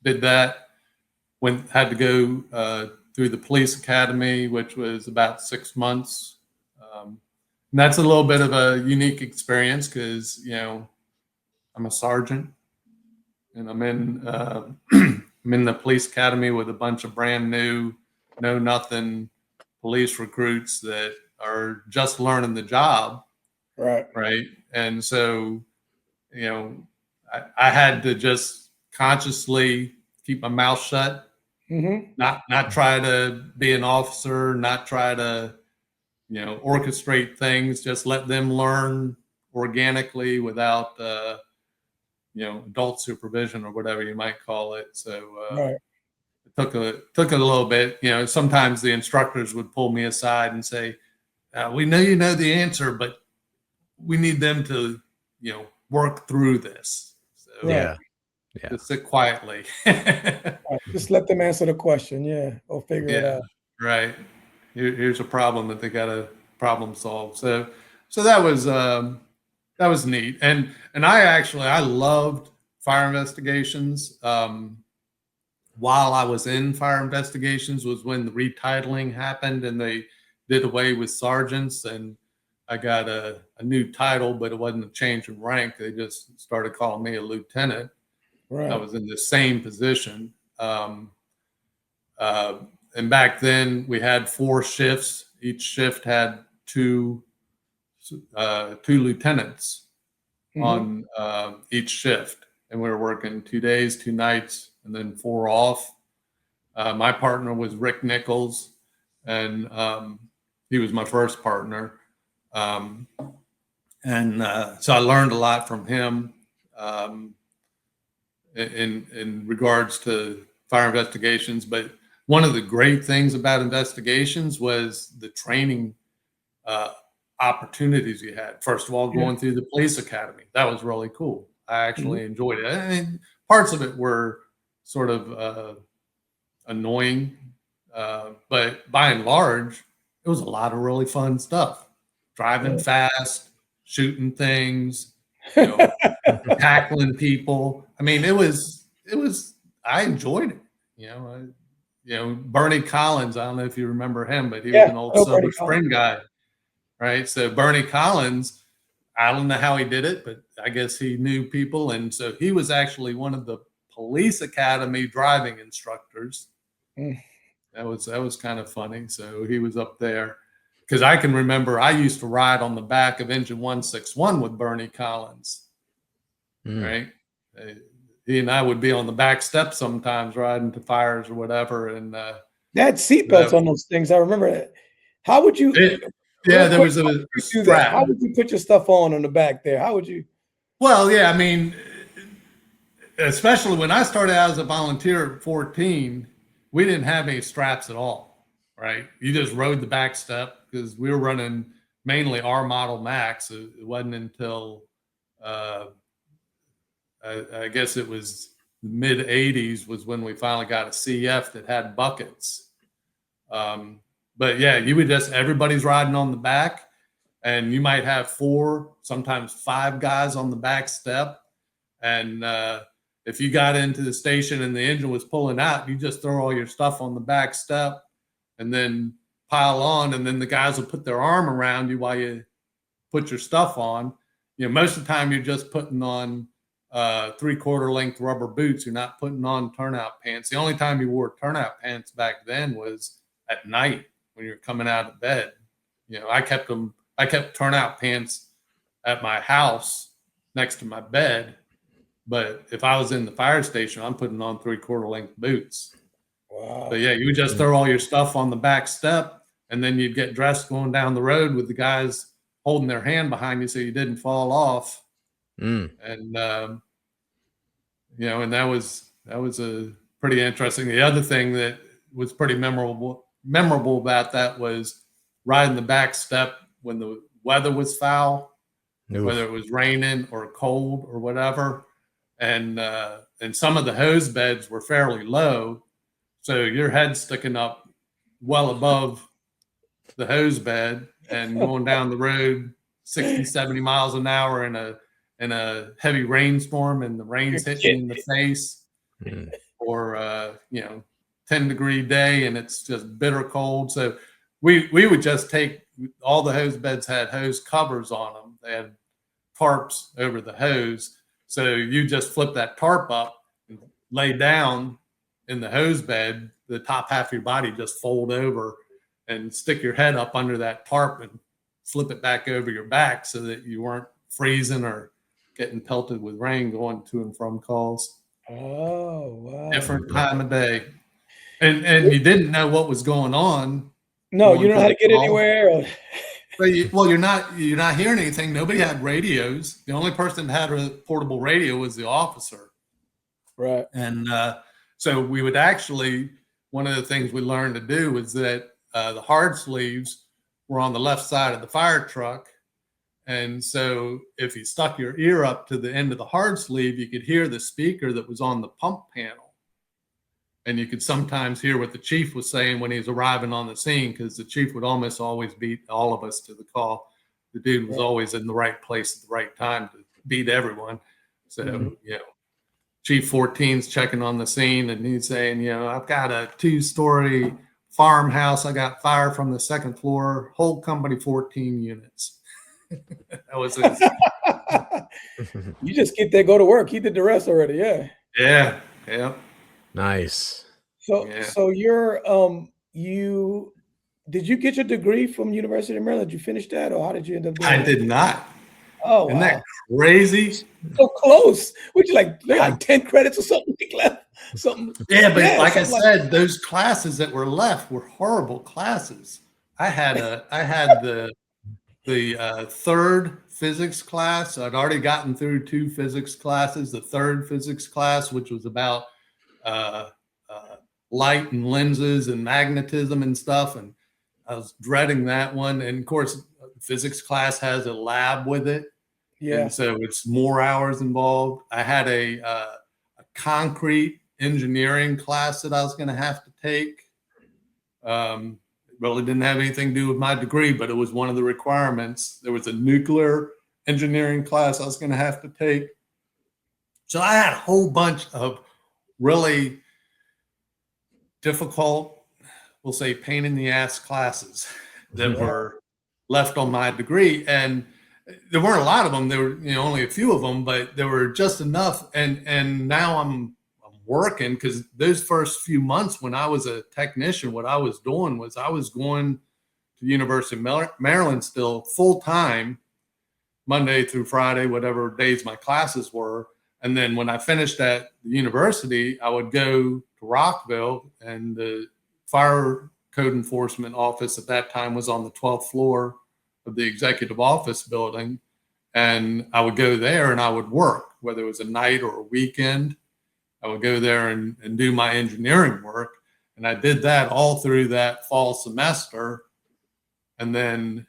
Speaker 11: did that. Had to go through the police academy, which was about 6 months. And that's a little bit of a unique experience because, I'm a sergeant and I'm in I'm in the police academy with a bunch of brand new, know nothing police recruits that are just learning the job.
Speaker 1: Right.
Speaker 11: Right. And so, I had to just consciously keep my mouth shut, not try to be an officer, not try to, orchestrate things, just let them learn organically without, adult supervision or whatever you might call it. So
Speaker 1: Right.
Speaker 11: it took a little bit. Sometimes the instructors would pull me aside and say, "We know you know the answer, but we need them to, work through this." So
Speaker 10: Yeah.
Speaker 11: just sit quietly.
Speaker 1: Right. Just let them answer the question. Yeah. Or figure it out.
Speaker 11: Right. Here's a problem that they got to problem solve. So that was neat. And I loved fire investigations. While I was in fire investigations was when the retitling happened and they did away with sergeants, and I got a new title, but it wasn't a change in rank. They just started calling me a lieutenant.
Speaker 1: Right.
Speaker 11: I was in the same position. And back then we had 4 shifts. Each shift had two lieutenants on each shift. And we were working 2 days, 2 nights, and then 4 off. My partner was Rick Nichols, and he was my first partner. So I learned a lot from him in regards to fire investigations. But one of the great things about investigations was the training opportunities you had. First of all, going through the police academy. That was really cool. I actually enjoyed it. I mean, parts of it were sort of annoying, but by and large, it was a lot of really fun stuff. Driving fast, shooting things, tackling people. I mean, it was. I enjoyed it. Bernie Collins. I don't know if you remember him, but he was an old Silver Spring guy, right? So Bernie Collins, I don't know how he did it, but I guess he knew people, and so he was actually one of the police academy driving instructors. That was kind of funny. So he was up there because I can remember I used to ride on the back of Engine 161 with Bernie Collins, right? He and I would be on the back step sometimes riding to fires or whatever. And
Speaker 1: they had seatbelts on those things. I remember that. How would you?
Speaker 11: There was a strap.
Speaker 1: How would you put your stuff on the back there? How would you?
Speaker 11: Well, yeah, I mean, especially when I started out as a volunteer at 14, we didn't have any straps at all, right? You just rode the back step because we were running mainly R model Max. It wasn't until I guess it was the mid 80s was when we finally got a CF that had buckets. But yeah, you would everybody's riding on the back, and you might have 4, sometimes 5 guys on the back step. And if you got into the station and the engine was pulling out, you just throw all your stuff on the back step and then pile on. And then the guys will put their arm around you while you put your stuff on. Most of the time you're just putting on 3/4 length rubber boots. You're not putting on turnout pants. The only time you wore turnout pants back then was at night when you're coming out of bed. I kept turnout pants at my house next to my bed. But if I was in the fire station, I'm putting on 3/4 length boots.
Speaker 1: Wow.
Speaker 11: But yeah, you would just throw all your stuff on the back step, and then you'd get dressed going down the road with the guys holding their hand behind you so you didn't fall off. And and that was a pretty interesting. The other thing that was pretty memorable about that was riding the back step when the weather was foul, whether it was raining or cold or whatever. And some of the hose beds were fairly low, so your head's sticking up well above the hose bed and going down the road 60, 70 miles an hour in a heavy rainstorm and the rain's hitting you in the face, or 10-degree day and it's just bitter cold. So we would just take all the hose beds had hose covers on them. They had tarps over the hose. So you just flip that tarp up and lay down in the hose bed, the top half of your body just fold over and stick your head up under that tarp and flip it back over your back so that you weren't freezing or getting pelted with rain going to and from calls.
Speaker 1: Oh, wow.
Speaker 11: Different time of day. And you didn't know what was going on.
Speaker 1: No, you don't know how to get anywhere. Or...
Speaker 11: You're not hearing anything. Nobody had radios. The only person that had a portable radio was the officer.
Speaker 1: Right.
Speaker 11: And so we would actually, one of the things we learned to do was that the hard sleeves were on the left side of the fire truck. And so if you stuck your ear up to the end of the hard sleeve, you could hear the speaker that was on the pump panel. And you could sometimes hear what the chief was saying when he was arriving on the scene, because the chief would almost always beat all of us to the call. The dude was always in the right place at the right time to beat everyone. So, Chief 14's checking on the scene and he's saying, I've got a 2-story farmhouse. I got fire from the second floor, whole company 14 units. That was his.
Speaker 1: You just get there, go to work. He did the rest already. Yeah.
Speaker 11: Yeah.
Speaker 10: Nice.
Speaker 1: So you're did you get your degree from University of Maryland? Did you finish that, or how did you end up doing
Speaker 11: I did not.
Speaker 1: Oh,
Speaker 11: Isn't
Speaker 1: wow.
Speaker 11: that crazy?
Speaker 1: So close. Would you like 10 credits or something left? Something.
Speaker 11: Yeah, but like I
Speaker 1: something
Speaker 11: said, those classes that were left were horrible classes. I had the third physics class. I'd already gotten through 2 physics classes. The third physics class, which was about light and lenses and magnetism and stuff, and I was dreading that one. And of course, physics class has a lab with it, and so it's more hours involved. I had a concrete engineering class that I was going to have to take. Really didn't have anything to do with my degree, but it was one of the requirements. There was a nuclear engineering class I was going to have to take. So I had a whole bunch of really difficult, we'll say pain in the ass classes that were left on my degree. And there weren't a lot of them. There were only a few of them, but there were just enough. And now I'm working, because those first few months when I was a technician, what I was doing was I was going to the University of Maryland still full time, Monday through Friday, whatever days my classes were. And then when I finished at the university, I would go to Rockville, and the fire code enforcement office at that time was on the 12th floor of the executive office building. And I would go there and I would work, whether it was a night or a weekend. I would go there and do my engineering work. And I did that all through that fall semester. And then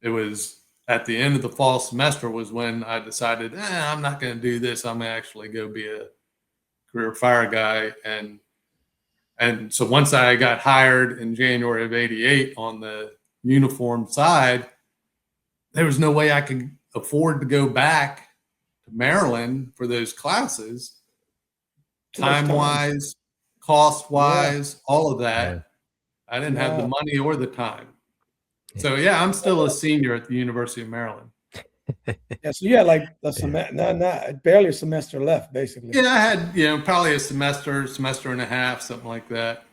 Speaker 11: it was at the end of the fall semester was when I decided, I'm not going to do this. I'm going to actually go be a career fire guy. And so once I got hired in January of '88 on the uniform side, there was no way I could afford to go back to Maryland for those classes. Time-wise, cost-wise, all of that. I didn't have the money or the time. So, I'm still a senior at the University of Maryland.
Speaker 1: So you had like a semester, barely a semester left, basically.
Speaker 11: Yeah, I had, probably a semester and a half, something like that.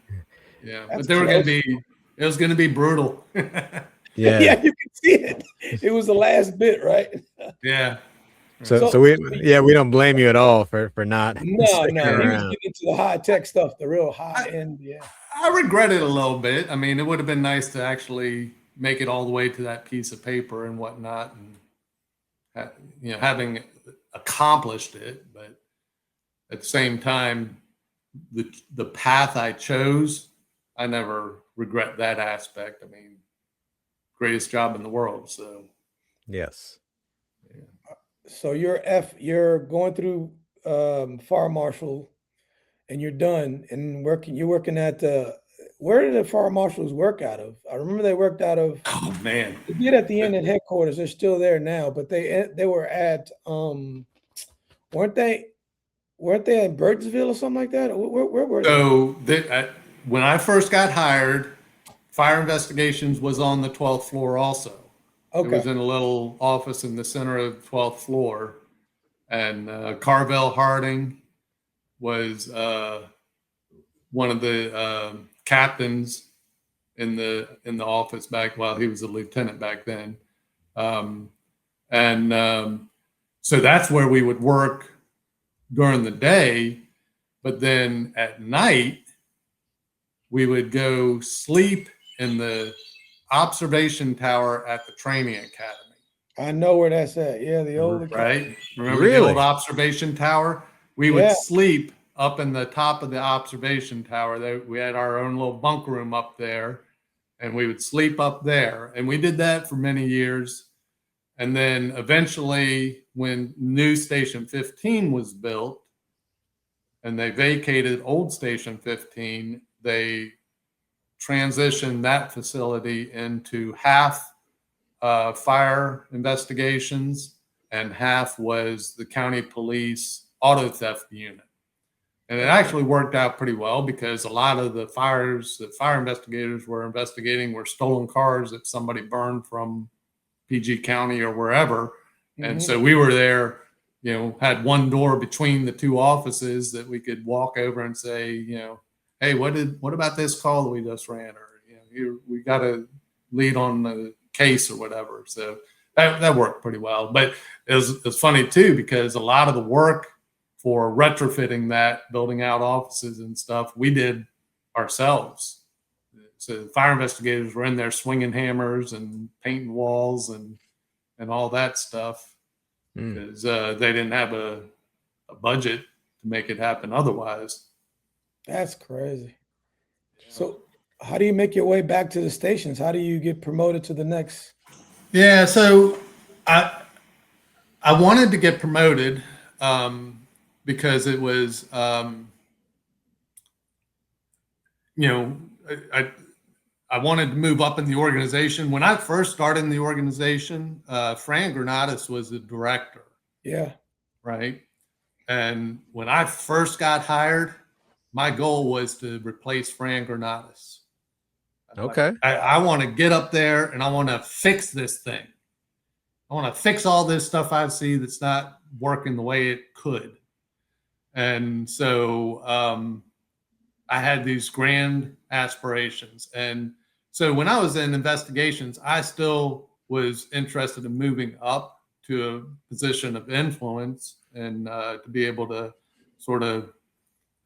Speaker 11: Yeah,
Speaker 1: That's
Speaker 11: but it was going to be brutal.
Speaker 1: Yeah, you can see it. It was the last bit, right?
Speaker 11: Yeah.
Speaker 10: So we don't blame you at all for not.
Speaker 1: No, he was getting into the high tech stuff, the real high end. Yeah,
Speaker 11: I regret it a little bit. I mean, it would have been nice to actually make it all the way to that piece of paper and whatnot, and having accomplished it. But at the same time, the path I chose, I never regret that aspect. I mean, greatest job in the world. So
Speaker 10: yes.
Speaker 1: So you're going through fire marshal, and you're done and working. You're working at where did the fire marshals work out of? I remember they worked out of.
Speaker 11: Oh man,
Speaker 1: They did at the end at headquarters. They're still there now, but they were at weren't they at Burtonsville or something like that? Where were they?
Speaker 11: So when I first got hired, fire investigations was on the 12th floor also. It was in a little office in the center of the 12th floor. And Carvel Harding was one of the captains in the office back while he was a lieutenant back then. So that's where we would work during the day, but then at night we would go sleep in the observation tower at the training academy.
Speaker 1: I know where that's at. Yeah, the old
Speaker 11: right. Remember the old observation tower? We would sleep up in the top of the observation tower. We had our own little bunk room up there, and we would sleep up there. And we did that for many years. And then eventually, when new Station 15 was built, and they vacated old Station 15, they transitioned that facility into half fire investigations and half was the county police auto theft unit. And it actually worked out pretty well because a lot of the fires that fire investigators were investigating were stolen cars that somebody burned from PG County or wherever. And so we were there, had one door between the two offices that we could walk over and say, hey, what about this call that we just ran? Or, we got to lead on the case or whatever. So that worked pretty well. But it was funny too, because a lot of the work for retrofitting that, building out offices and stuff, we did ourselves. So the fire investigators were in there swinging hammers and painting walls and all that stuff because they didn't have a budget to make it happen otherwise.
Speaker 1: That's crazy. So how do you make your way back to the stations? How do you get promoted to the next?
Speaker 11: Yeah, so I wanted to get promoted because it was, I wanted to move up in the organization. When I first started in the organization, Fran Granatis was the director.
Speaker 1: Yeah.
Speaker 11: Right. And when I first got hired, my goal was to replace Fran Granatis.
Speaker 10: Okay.
Speaker 11: I want to get up there and I want to fix this thing. I want to fix all this stuff I see that's not working the way it could. And so I had these grand aspirations. And so when I was in investigations, I still was interested in moving up to a position of influence and to be able to sort of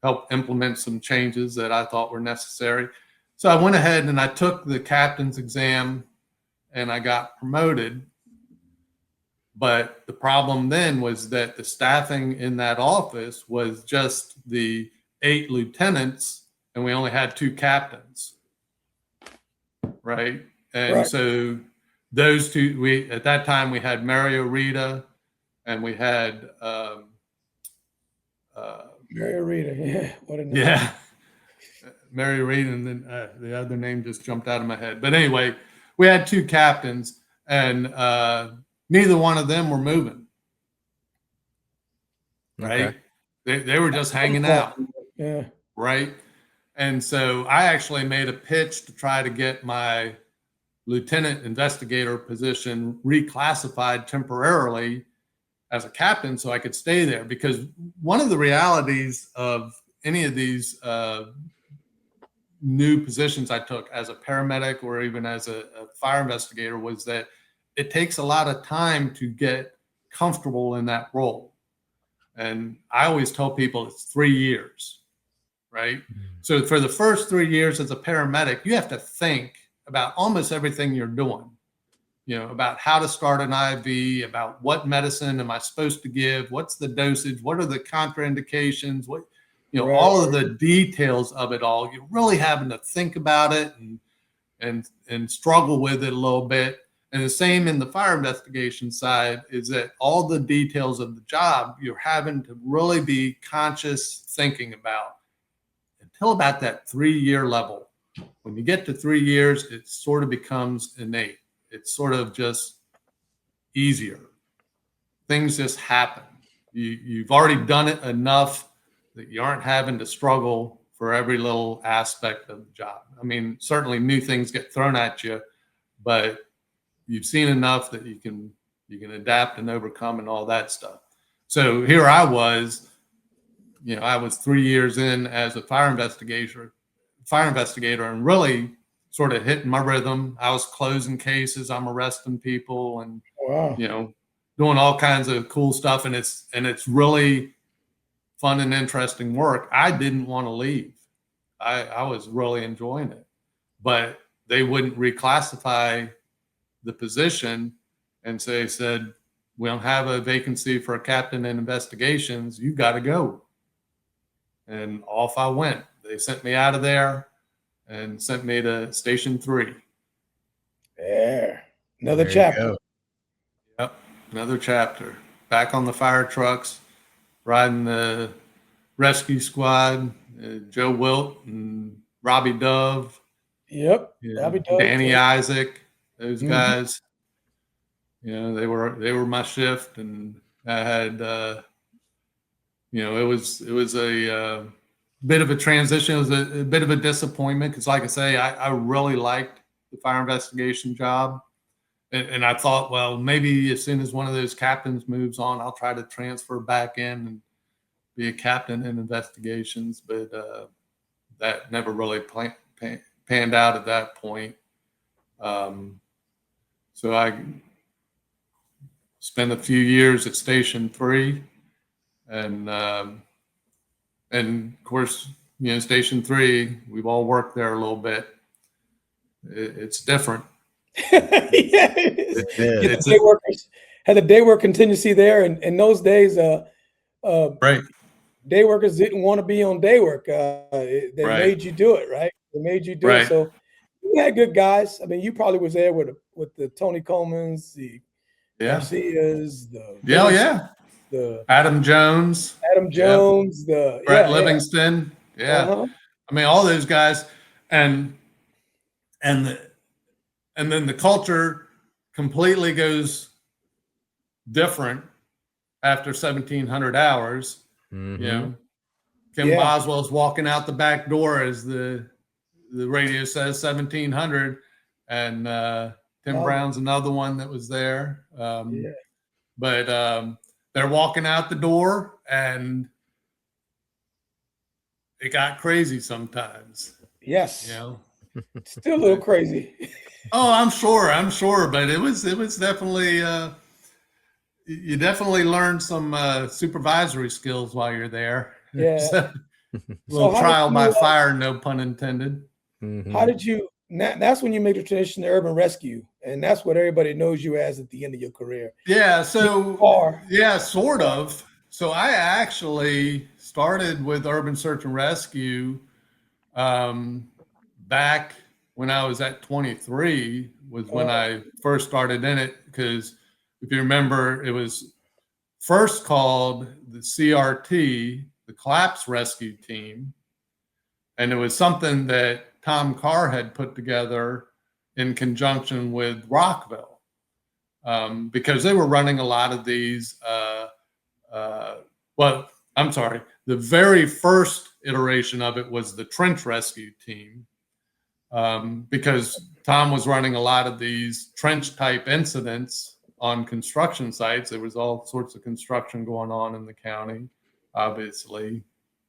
Speaker 11: help implement some changes that I thought were necessary. So I went ahead and I took the captain's exam and I got promoted. But the problem then was that the staffing in that office was just the 8 lieutenants and we only had 2 captains. Right. And so those two, at that time we had Mario Rita and we had
Speaker 1: Mario Rita, yeah. What a name.
Speaker 11: Yeah. Mary Reed, and then the other name just jumped out of my head. But anyway, we had 2 captains, and neither one of them were moving. Right? Okay. They were just hanging out.
Speaker 1: Yeah.
Speaker 11: Right? And so I actually made a pitch to try to get my lieutenant investigator position reclassified temporarily as a captain so I could stay there. Because one of the realities of any of these new positions I took as a paramedic or even as a fire investigator was that it takes a lot of time to get comfortable in that role. And I always tell people it's 3 years, right? So for the first 3 years as a paramedic, you have to think about almost everything you're doing, about how to start an IV, about what medicine am I supposed to give, what's the dosage, what are the contraindications, what, all of the details of it all. You're really having to think about it and struggle with it a little bit. And the same in the fire investigation side is that all the details of the job you're having to really be conscious thinking about until about that 3-year level. when you get to 3 years, it sort of becomes innate. It's sort of just easier. Things just happen. You've already done it enough that you aren't having to struggle for every little aspect of the job. I mean, certainly new things get thrown at you, but you've seen enough that you can adapt and overcome and all that stuff. So here I was, I was 3 years in as a fire investigator, and really sort of hitting my rhythm. I was closing cases, I'm arresting people, and
Speaker 1: Wow.
Speaker 11: doing all kinds of cool stuff, and it's really fun and interesting work. I didn't want to leave. I was really enjoying it, but they wouldn't reclassify the position, and so they said, we don't have a vacancy for a captain in investigations. You got to go. And off I went. They sent me out of there and sent me to Station 3.
Speaker 1: There. Another
Speaker 10: There you
Speaker 1: chapter.
Speaker 10: go.
Speaker 11: Yep, another chapter. Back on the fire trucks, riding the rescue squad, Joe Wilt and Robbie Dove.
Speaker 1: Yep.
Speaker 11: Yeah,
Speaker 1: Robbie Dove,
Speaker 11: Danny
Speaker 1: too.
Speaker 11: Isaac, those
Speaker 1: Mhm.
Speaker 11: guys. They were my shift, and I had it was a bit of a transition. It was a bit of a disappointment because, like I say, I really liked the fire investigation job. And I thought, well, maybe as soon as one of those captains moves on, I'll try to transfer back in and be a captain in investigations. But that never really panned out at that point. So I spent a few years at Station 3. And of course, Station 3, we've all worked there a little bit. It's different.
Speaker 1: Yeah,
Speaker 10: It's
Speaker 1: day workers had the day work contingency there, and in those days,
Speaker 11: Right.
Speaker 1: day workers didn't want to be on day work. They
Speaker 11: Right.
Speaker 1: made you do it, right? They made you do it.
Speaker 11: Right.
Speaker 1: So you had good guys. I mean, you probably was there with the Tony Colemans, the
Speaker 11: Yeah.
Speaker 1: Garcias, the the
Speaker 11: Adam Jones,
Speaker 1: Adam Jones, the
Speaker 11: Brett Livingston. Yeah.
Speaker 1: Uh-huh.
Speaker 11: I mean, all those guys, and then the culture completely goes different after 1,700 hours.
Speaker 10: Mhm.
Speaker 11: Kim Boswell's walking out the back door as the radio says 1,700, and Tim Brown's another one that was there. But they're walking out the door, and it got crazy sometimes.
Speaker 1: Yes. Still a little crazy.
Speaker 11: Oh, I'm sure, but it was definitely you definitely learned some supervisory skills while you're there.
Speaker 1: Yeah.
Speaker 11: So, little trial by fire, no pun intended.
Speaker 1: How did you? That's when you made the transition to urban rescue, and that's what everybody knows you as at the end of your career.
Speaker 11: Yeah. So sort of. So I actually started with urban search and rescue back when I was at 23 was when I first started in it, because if you remember, it was first called the CRT, the Collapse Rescue Team, and it was something that Tom Carr had put together in conjunction with Rockville, because they were running a lot of these. The very first iteration of it was the Trench Rescue Team, because Tom was running a lot of these trench type incidents on construction sites. There was all sorts of construction going on in the county. Obviously,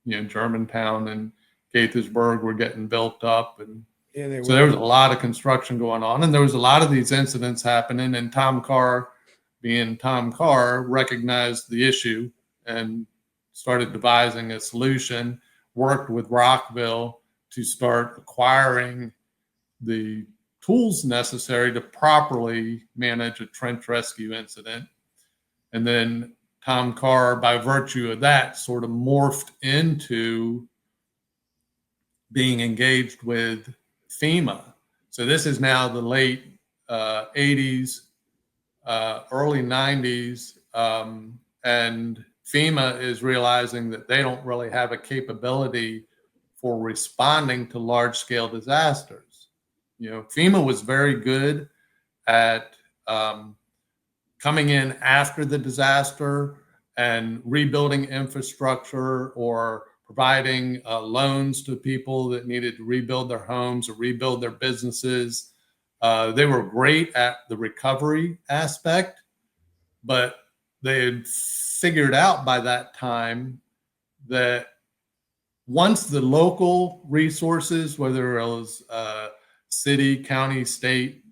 Speaker 11: Germantown and Gaithersburg were getting built up, and so there was a lot of construction going on, and there was a lot of these incidents happening. And Tom Carr, being Tom Carr, recognized the issue and started devising a solution, worked with Rockville to start acquiring the tools necessary to properly manage a trench rescue incident. And then Tom Carr, by virtue of that, sort of morphed into being engaged with FEMA. So this is now the late 80s, early 90s, and FEMA is realizing that they don't really have a capability for responding to large scale disasters. FEMA was very good at coming in after the disaster and rebuilding infrastructure or providing loans to people that needed to rebuild their homes or rebuild their businesses. They were great at the recovery aspect, but they had figured out by that time that once the local resources, whether it was city, county, state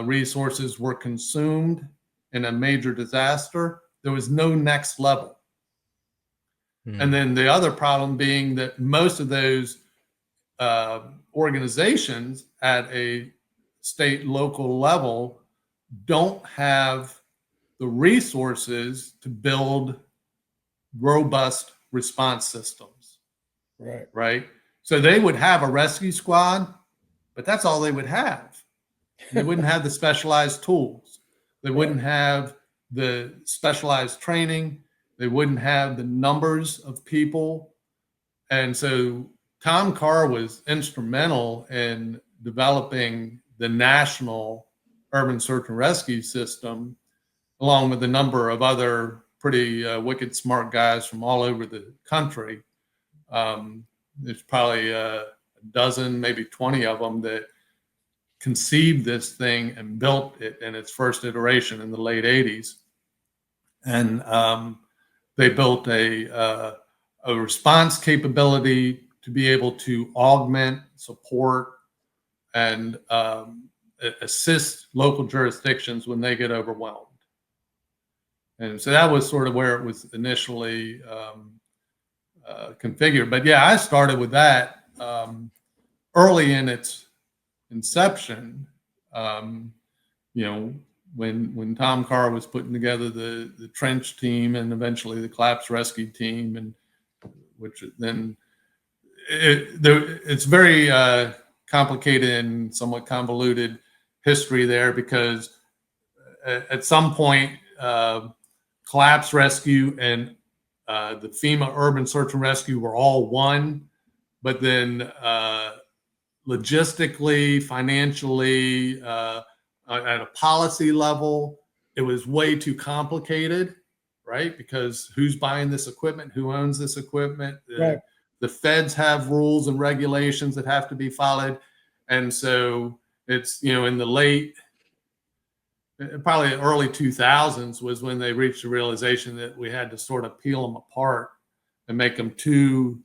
Speaker 11: resources, were consumed in a major disaster, there was no next level. And then the other problem being that most of those organizations at a state, local level don't have the resources to build robust response systems. Right. So they would have a rescue squad, but that's all they would have. They wouldn't have the specialized tools. They wouldn't have the specialized training. They wouldn't have the numbers of people. And so Tom Carr was instrumental in developing the national urban search and rescue system, along with a number of other pretty wicked smart guys from all over the country. There's probably a dozen, maybe 20 of them that conceived this thing and built it in its first iteration in the late 80s. And they built a response capability to be able to augment, support, and assist local jurisdictions when they get overwhelmed. And so that was sort of where it was initially configured. But yeah, I started with that early in its inception. When Tom Carr was putting together the trench team and eventually the collapse rescue team, and which then it's very complicated and somewhat convoluted history there, because at some point collapse rescue and the FEMA urban search and rescue were all one, but then logistically, financially, at a policy level, it was way too complicated, right? Because who's buying this equipment? Who owns this equipment? The feds have rules and regulations that have to be followed. And so it's, in the late, probably early 2000s was when they reached the realization that we had to sort of peel them apart and make them two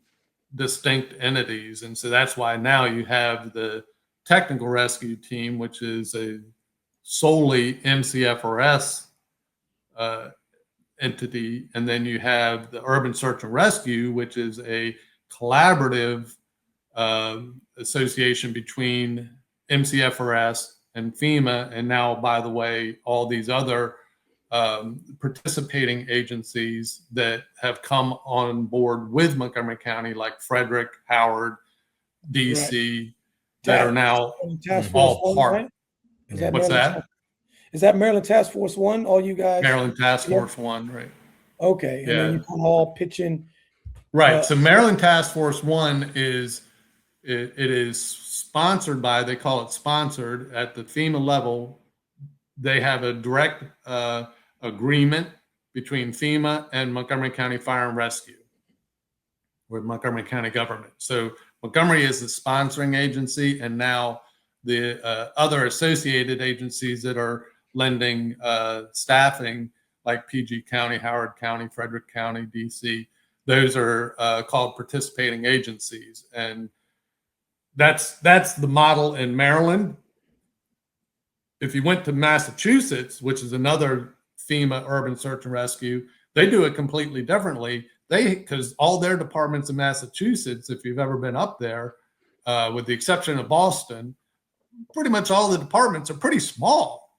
Speaker 11: distinct entities. And so that's why now you have the technical rescue team, which is a solely MCFRS entity. And then you have the urban search and rescue, which is a collaborative association between MCFRS and FEMA. And now, by the way, all these other participating agencies that have come on board with Montgomery County, like Frederick, Howard, DC, that are now all part.
Speaker 1: Right?
Speaker 11: What's that?
Speaker 1: Is that Maryland Task Force 1? All you guys?
Speaker 11: Maryland Task Force 1, right.
Speaker 1: Okay. And then you can all pitch in.
Speaker 11: Right. So Maryland Task Force 1 is, it is sponsored by, they call it sponsored at the FEMA level. They have a direct agreement between FEMA and Montgomery County Fire and Rescue with Montgomery County government. So Montgomery is the sponsoring agency, and now the other associated agencies that are lending staffing, like PG County, Howard County, Frederick County, DC, those are called participating agencies. And that's the model in Maryland. If you went to Massachusetts, which is another FEMA urban search and rescue, they do it completely differently. Because all their departments in Massachusetts, if you've ever been up there, with the exception of Boston, pretty much all the departments are pretty small.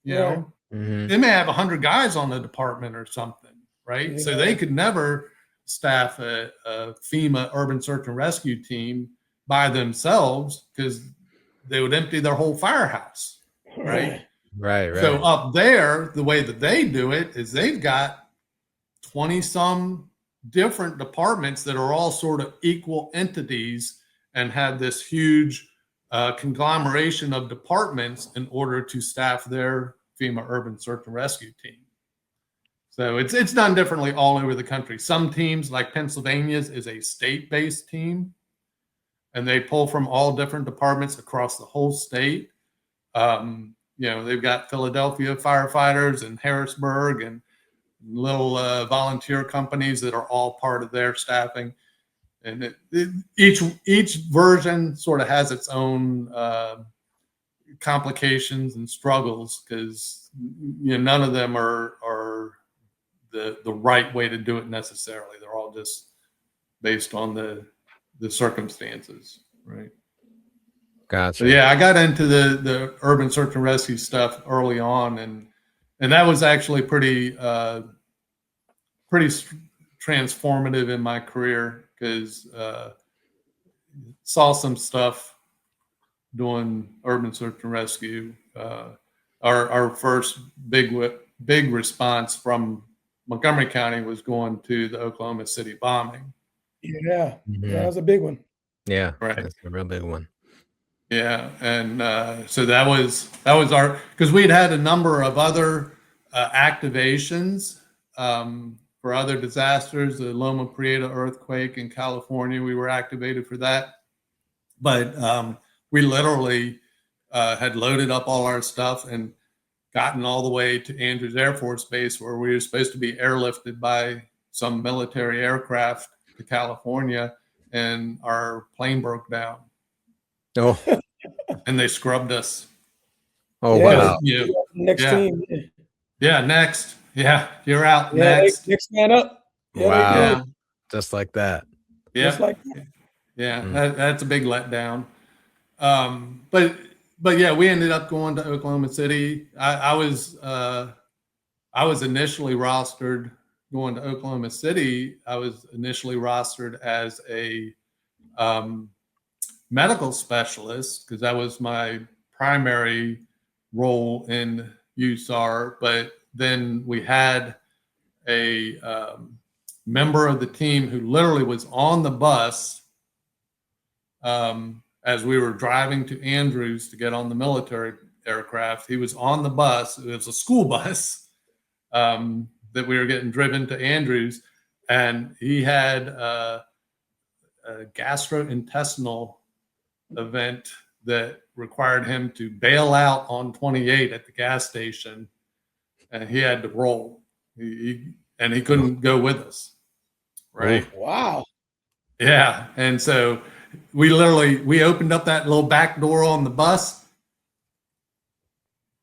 Speaker 11: They may have 100 guys on the department or something, right? So they could never staff a FEMA urban search and rescue team by themselves, because they would empty their whole firehouse, right?
Speaker 10: Right.
Speaker 11: So up there, the way that they do it is they've got 20 some different departments that are all sort of equal entities and had this huge conglomeration of departments in order to staff their FEMA urban search and rescue team. So it's done differently all over the country. Some teams, like Pennsylvania's, is a state-based team, and they pull from all different departments across the whole state. They've got Philadelphia firefighters and Harrisburg and little volunteer companies that are all part of their staffing. And each version sort of has its own complications and struggles, because none of them are the right way to do it necessarily. They're all just based on the circumstances, right?
Speaker 10: Gotcha.
Speaker 11: So yeah, I got into the urban search and rescue stuff early on, and that was actually pretty transformative in my career, because saw some stuff doing urban search and rescue. Our first big response from Montgomery County was going to the Oklahoma City bombing.
Speaker 1: Yeah, that was a big one.
Speaker 10: Yeah,
Speaker 11: right.
Speaker 10: That's a real big one.
Speaker 11: Yeah, and so that was our, because we'd had a number of other activations for other disasters. The Loma Prieta earthquake in California, we were activated for that, but we literally had loaded up all our stuff and gotten all the way to Andrews Air Force Base, where we were supposed to be airlifted by some military aircraft to California, and our plane broke down.
Speaker 10: Oh,
Speaker 11: and they scrubbed us.
Speaker 10: Oh, wow.
Speaker 1: Next team.
Speaker 11: Yeah, next. Yeah, you're out.
Speaker 1: Yeah,
Speaker 11: next.
Speaker 1: Next man up.
Speaker 10: Yeah, wow.
Speaker 11: Yeah.
Speaker 10: Just like that.
Speaker 11: Yeah.
Speaker 1: Just like that.
Speaker 11: Yeah, that's a big letdown. But yeah, we ended up going to Oklahoma City. I was initially rostered going to Oklahoma City. I was initially rostered as a medical specialist, because that was my primary role in USAR. But then we had a member of the team who literally was on the bus as we were driving to Andrews to get on the military aircraft. He was on the bus. It was a school bus that we were getting driven to Andrews, and he had a gastrointestinal event that required him to bail out on 28 at the gas station, and he had to roll. He couldn't go with us. Right.
Speaker 1: Oh, wow.
Speaker 11: Yeah. And so we opened up that little back door on the bus,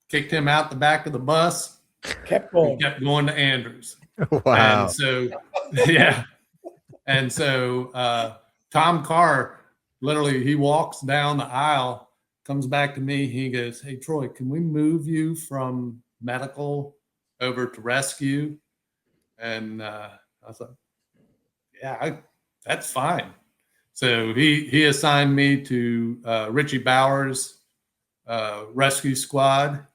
Speaker 11: kicked him out the back of the bus,
Speaker 1: kept going
Speaker 11: to Andrews.
Speaker 10: Wow.
Speaker 11: And so, yeah. And so Tom Carr, literally, he walks down the aisle, comes back to me. He goes, "Hey, Troy, can we move you from medical over to rescue?" And I was like, "Yeah, that's fine." So he assigned me to Richie Bowers' rescue squad,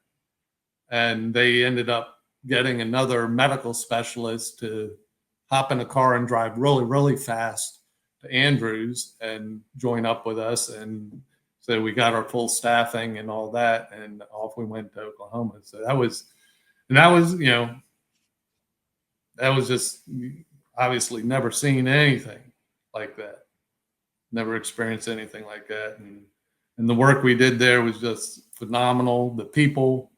Speaker 11: and they ended up getting another medical specialist to hop in a car and drive really, really fast to Andrews and join up with us. And so we got our full staffing and all that, and off we went to Oklahoma. So that was just obviously never seen anything like that. Never experienced anything like that. And the work we did there was just phenomenal. The people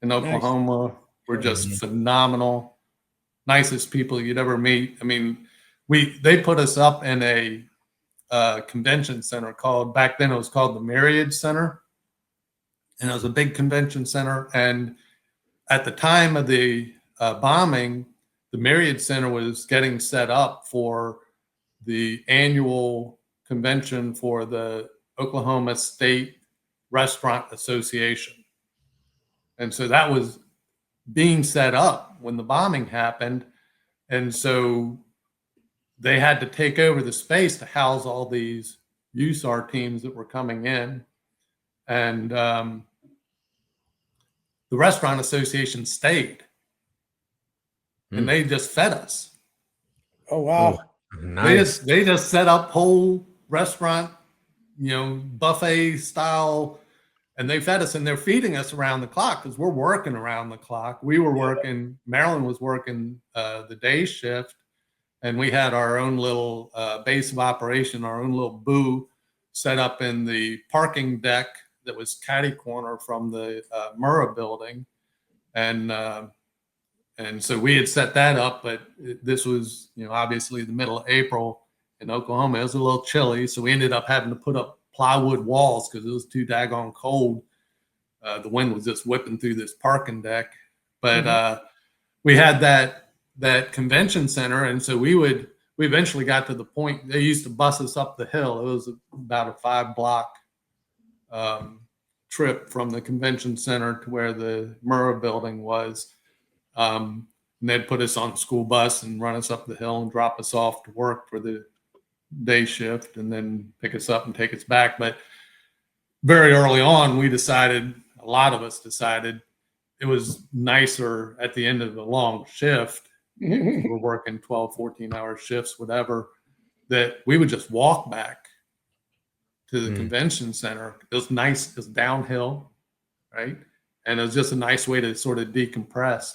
Speaker 11: in Oklahoma were just phenomenal. Nicest people you'd ever meet. I mean, they put us up in a convention center back then it was called the Marriott Center. And it was a big convention center. And at the time of the bombing, the Marriott Center was getting set up for the annual convention for the Oklahoma State Restaurant Association. And so that was being set up when the bombing happened. And so they had to take over the space to house all these USAR teams that were coming in. And the Restaurant Association stayed. And they just fed us.
Speaker 1: Oh wow.
Speaker 10: Nice.
Speaker 11: They just set up whole restaurant, buffet style, and they fed us, and they're feeding us around the clock because we're working around the clock. We were working. Marilyn was working the day shift, and we had our own little base of operation, our own little booth set up in the parking deck that was catty corner from the Murrah building, and so we had set that up. But this was, obviously the middle of April in Oklahoma. It was a little chilly, so we ended up having to put up plywood walls because it was too daggone cold. The wind was just whipping through this parking deck, but we had that convention center, and so we eventually got to the point they used to bus us up the hill. It was about a 5-block trip from the convention center to where the Murrah building was. And they'd put us on a school bus and run us up the hill and drop us off to work for the day shift, and then pick us up and take us back. But very early on, a lot of us decided it was nicer at the end of the long shift. We're working 12, 14-hour shifts, whatever, that we would just walk back to the convention center. It was nice. It was downhill, right? And it was just a nice way to sort of decompress.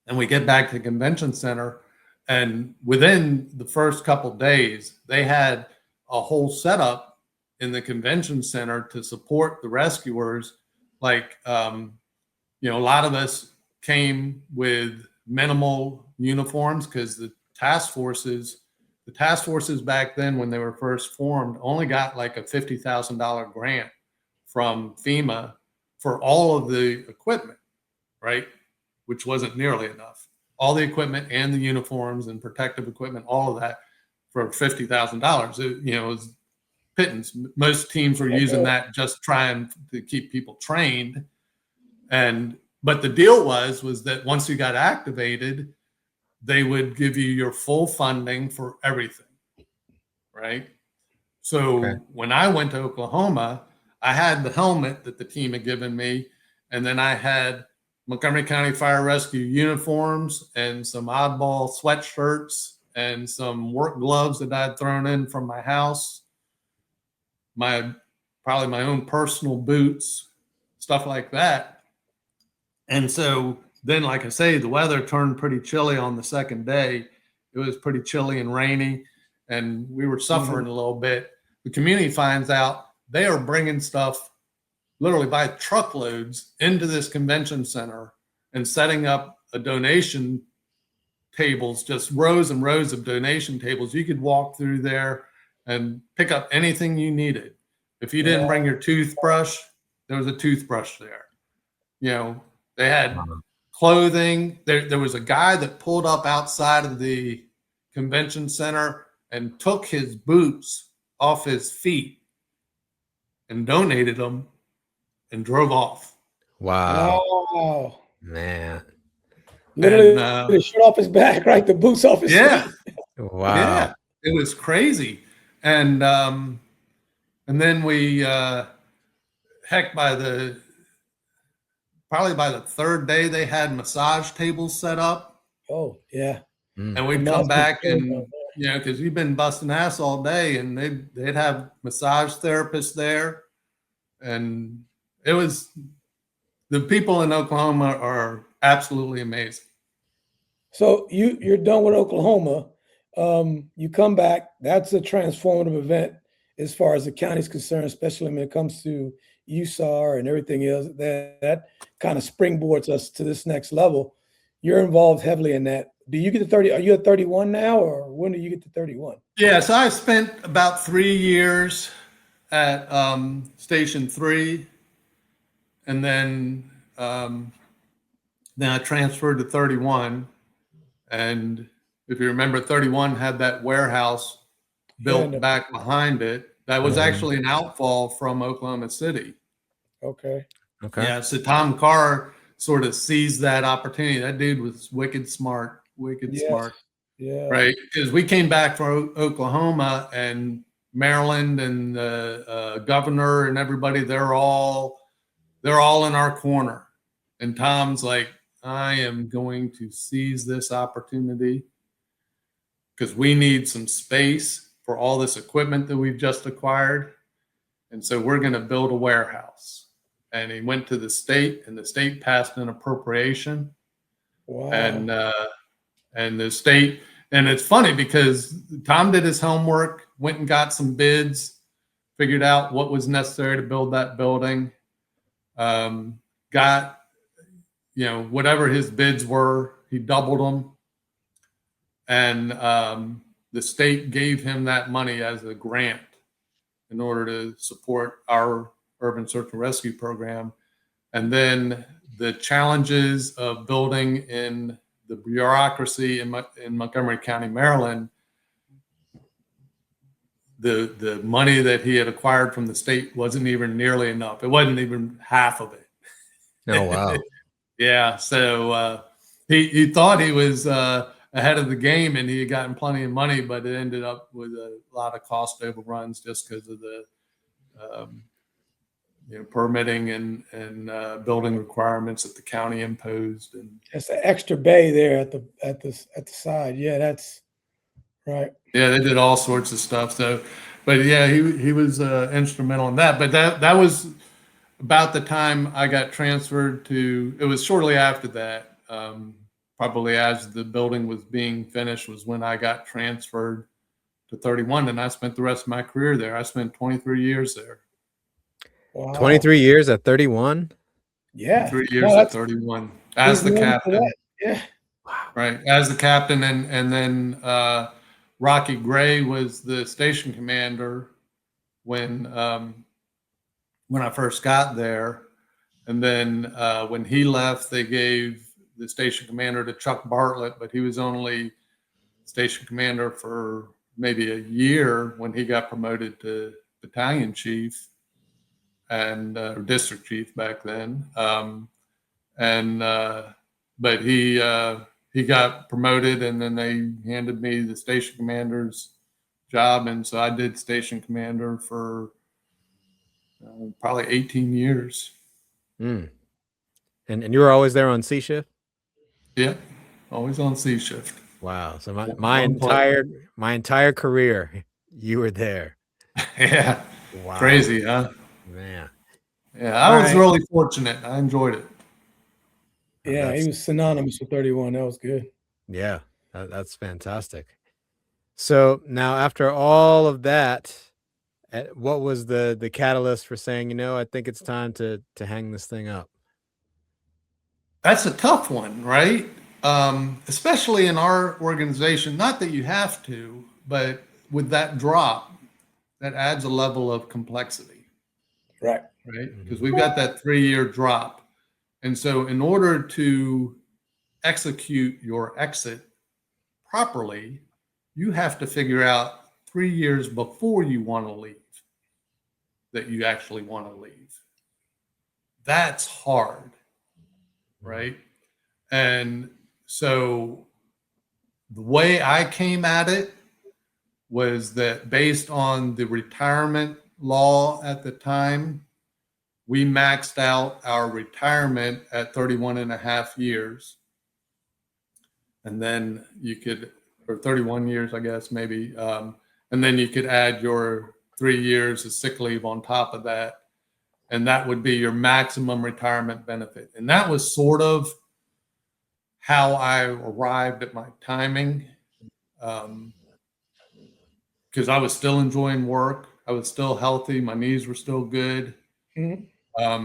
Speaker 11: And we get back to the convention center, and within the first couple days, they had a whole setup in the convention center to support the rescuers. Like, a lot of us came with minimal uniforms because the task forces back then, when they were first formed, only got like a $50,000 grant from FEMA for all of the equipment, right? Which wasn't nearly enough. All the equipment and the uniforms and protective equipment, all of that for $50,000. It was pittance. Most teams were using that just trying to keep people trained. But the deal was that once you got activated, they would give you your full funding for everything, right? So when I went to Oklahoma, I had the helmet that the team had given me, and then I had Montgomery County Fire Rescue uniforms and some oddball sweatshirts and some work gloves that I'd thrown in from my house, probably my own personal boots, stuff like that. And so then, like I say, the weather turned pretty chilly on the second day. It was pretty chilly and rainy, and we were suffering a little bit. The community finds out they are bringing stuff literally by truckloads into this convention center and setting up a donation tables, just rows and rows of donation tables. You could walk through there and pick up anything you needed. If you didn't bring your toothbrush, there was a toothbrush there. They had clothing. There was a guy that pulled up outside of the convention center and took his boots off his feet and donated them and drove off.
Speaker 10: Wow.
Speaker 1: Oh,
Speaker 10: Man.
Speaker 1: literally the shirt off his back, right? The boots off his feet.
Speaker 10: Wow.
Speaker 11: Yeah, it was crazy. And then we probably by the third day, they had massage tables set up.
Speaker 1: Oh, yeah.
Speaker 11: And we'd come back and, because we've been busting ass all day, and they'd have massage therapists there. And it was, the people in Oklahoma are absolutely amazing.
Speaker 1: So you're done with Oklahoma. You come back. That's a transformative event as far as the county's concerned, especially when it comes to USAR and everything else. That kind of springboards us to this next level. You're involved heavily in that. Do you get to 30? Are you at 31 now, or when do you get to 31?
Speaker 11: Yeah, so I spent about 3 years at Station 3, and then I transferred to 31. And if you remember, 31 had that warehouse built back behind it. That was actually an outfall from Oklahoma City.
Speaker 1: Okay.
Speaker 11: Yeah, so Tom Carr sort of seized that opportunity. That dude was wicked smart. Smart.
Speaker 1: Yeah.
Speaker 11: Right. Because we came back from Oklahoma, and Maryland and the governor and everybody, they're all in our corner. And Tom's like, I am going to seize this opportunity. because we need some space for all this equipment that we've just acquired. And so we're going to build a warehouse. And he went to the state, and the state passed an appropriation.
Speaker 1: Wow.
Speaker 11: And the state, and it's funny because Tom did his homework, went and got some bids, figured out what was necessary to build that building, got, whatever his bids were, he doubled them. And the state gave him that money as a grant in order to support our urban search and rescue program. And then the challenges of building in the bureaucracy in Montgomery County, Maryland, the money that he had acquired from the state wasn't even nearly enough. It wasn't even half of it.
Speaker 10: Oh, wow.
Speaker 11: Yeah. So he thought he was ahead of the game, and he had gotten plenty of money, but it ended up with a lot of cost overruns just because of the permitting and building requirements that the county imposed. And
Speaker 1: That's an extra bay there at the side. Yeah, that's right.
Speaker 11: yeah, they did all sorts of stuff. So, but yeah, he was instrumental in that. But that was about the time I got transferred to. It was shortly after that, probably as the building was being finished, was when I got transferred to 31, and I spent the rest of my career there. I spent 23 years there.
Speaker 1: Wow.
Speaker 10: 23 years at 31?
Speaker 1: Yeah.
Speaker 11: 3 years at 31 as the captain.
Speaker 1: Yeah.
Speaker 11: Right. As the captain. And then Rocky Gray was the station commander when I first got there. And then when he left, they gave the station commander to Chuck Bartlett, but he was only station commander for maybe a year when he got promoted to battalion chief and district chief back then. But he got promoted, and then they handed me the station commander's job. And so I did station commander for probably 18 years.
Speaker 10: Mm. And you were always there on C shift?
Speaker 11: Yeah, always on C shift.
Speaker 10: Wow. So my entire career, you were there.
Speaker 11: Yeah.
Speaker 10: Wow.
Speaker 11: Crazy, huh?
Speaker 10: Man.
Speaker 11: Yeah, I was really fortunate. I enjoyed it.
Speaker 1: Yeah, he was synonymous with 31. That was good.
Speaker 10: Yeah, that's fantastic. So now, after all of that, what was the catalyst for saying, I think it's time to hang this thing up?
Speaker 11: That's a tough one, right? Especially in our organization. Not that you have to, but with that drop, that adds a level of complexity.
Speaker 1: Right.
Speaker 11: Right? Because we've got that 3-year drop. And so in order to execute your exit properly, you have to figure out 3 years before you want to leave that you actually want to leave. That's hard, right? And so the way I came at it was that based on the retirement law at the time, we maxed out our retirement at 31 and a half years. And then you could, or 31 years, I guess, maybe. And then you could add your 3 years of sick leave on top of that. And that would be your maximum retirement benefit. And that was sort of how I arrived at my timing. Because I was still enjoying work. I was still healthy. My knees were still good.
Speaker 1: Mm-hmm.
Speaker 11: I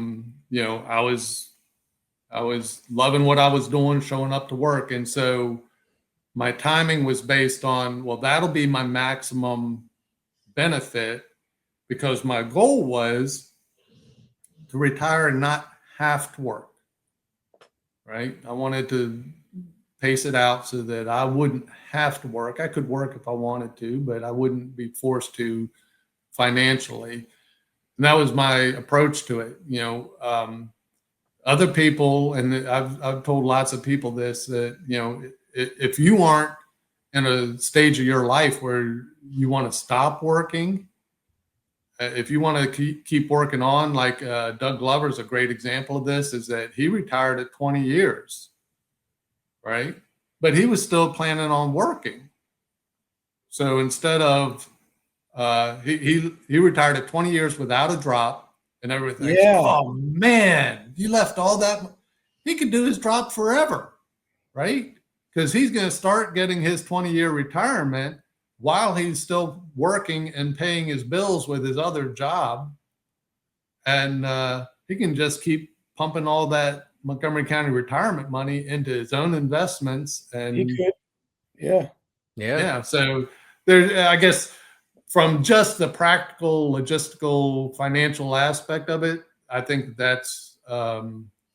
Speaker 11: was loving what I was doing, showing up to work. And so my timing was based on, well, that'll be my maximum benefit, because my goal was to retire and not have to work, right? I wanted to pace it out so that I wouldn't have to work. I could work if I wanted to, but I wouldn't be forced to financially. And that was my approach to it. Other people, and I've told lots of people this, that, if you aren't in a stage of your life where you want to stop working, if you want to keep working on, like Doug Glover is a great example of this, is that he retired at 20 years, right? But he was still planning on working. So instead of he retired at 20 years without a drop, and everything.
Speaker 1: Yeah.
Speaker 11: Oh man, you left all that. He could do his drop forever, right? Because he's going to start getting his 20-year retirement while he's still working and paying his bills with his other job. And he can just keep pumping all that Montgomery County retirement money into his own investments. And
Speaker 1: He could. Yeah.
Speaker 11: yeah. So there, I guess from just the practical, logistical, financial aspect of it, I think that's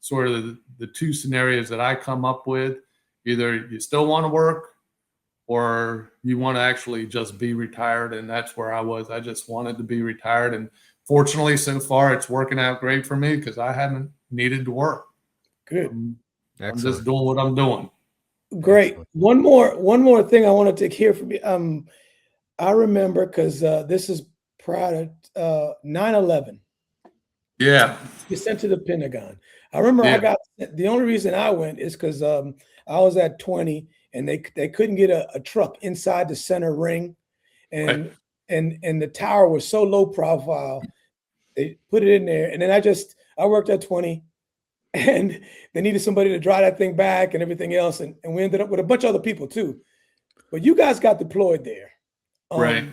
Speaker 11: sort of the two scenarios that I come up with. Either you still want to work or you want to actually just be retired. And that's where I was. I just wanted to be retired. And fortunately, so far, it's working out great for me because I haven't needed to work.
Speaker 1: Good.
Speaker 11: I'm just doing what I'm doing.
Speaker 1: Great. One more thing I wanted to hear from you. I remember because this is prior to 9/11.
Speaker 11: Yeah.
Speaker 1: You sent to the Pentagon. I remember the only reason I went is because I was at 20 and they couldn't get a truck inside the center ring, and and the tower was so low profile. They put it in there, and then I worked at 20, and they needed somebody to drive that thing back and everything else, and we ended up with a bunch of other people too. But you guys got deployed there.
Speaker 11: Right.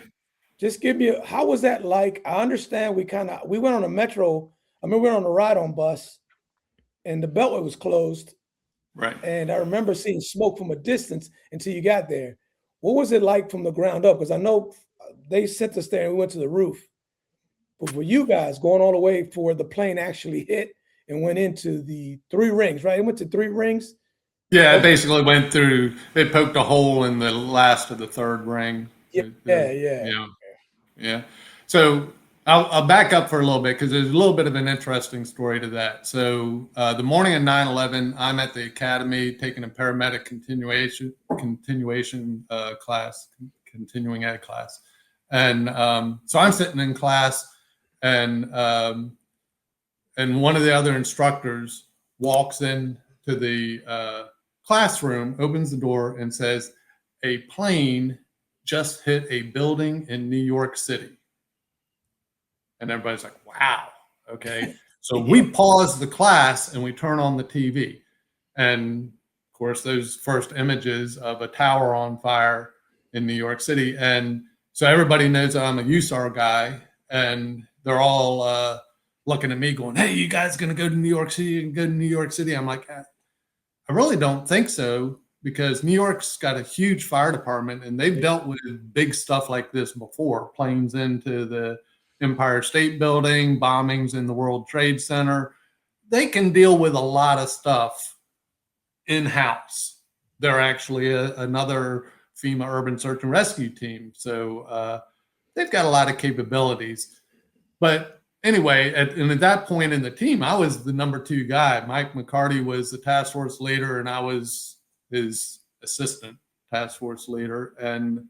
Speaker 1: Just give me how was that like? I understand we went on a metro. I mean, we went on a ride-on bus, and the beltway was closed.
Speaker 11: Right.
Speaker 1: And I remember seeing smoke from a distance until you got there. What was it like from the ground up? Because I know they sent us there and we went to the roof. But for you guys going all the way for the plane actually hit and went into the 3 rings, right? It went to 3 rings.
Speaker 11: Yeah, it basically went through. They poked a hole in the last of the 3rd ring. Yeah. So I'll back up for a little bit because there's a little bit of an interesting story to that. So the morning of 9/11, I'm at the academy taking a paramedic continuation class, continuing ed class, and so I'm sitting in class, and one of the other instructors walks in to the classroom, opens the door, and says, "A plane just hit a building in New York City." And everybody's like, wow, okay. So we pause the class and we turn on the TV. And of course, those first images of a tower on fire in New York City. And so everybody knows that I'm a USAR guy. And they're all looking at me going, hey, you guys going to go to New York City and go to New York City? I'm like, I really don't think so, because New York's got a huge fire department and they've dealt with big stuff like this before. Planes into the Empire State Building, bombings in the World Trade Center. They can deal with a lot of stuff in-house. They're actually another FEMA urban search and rescue team. So they've got a lot of capabilities. But anyway, at that point in the team, I was the number 2 guy. Mike McCarty was the task force leader, and I was his assistant task force leader. And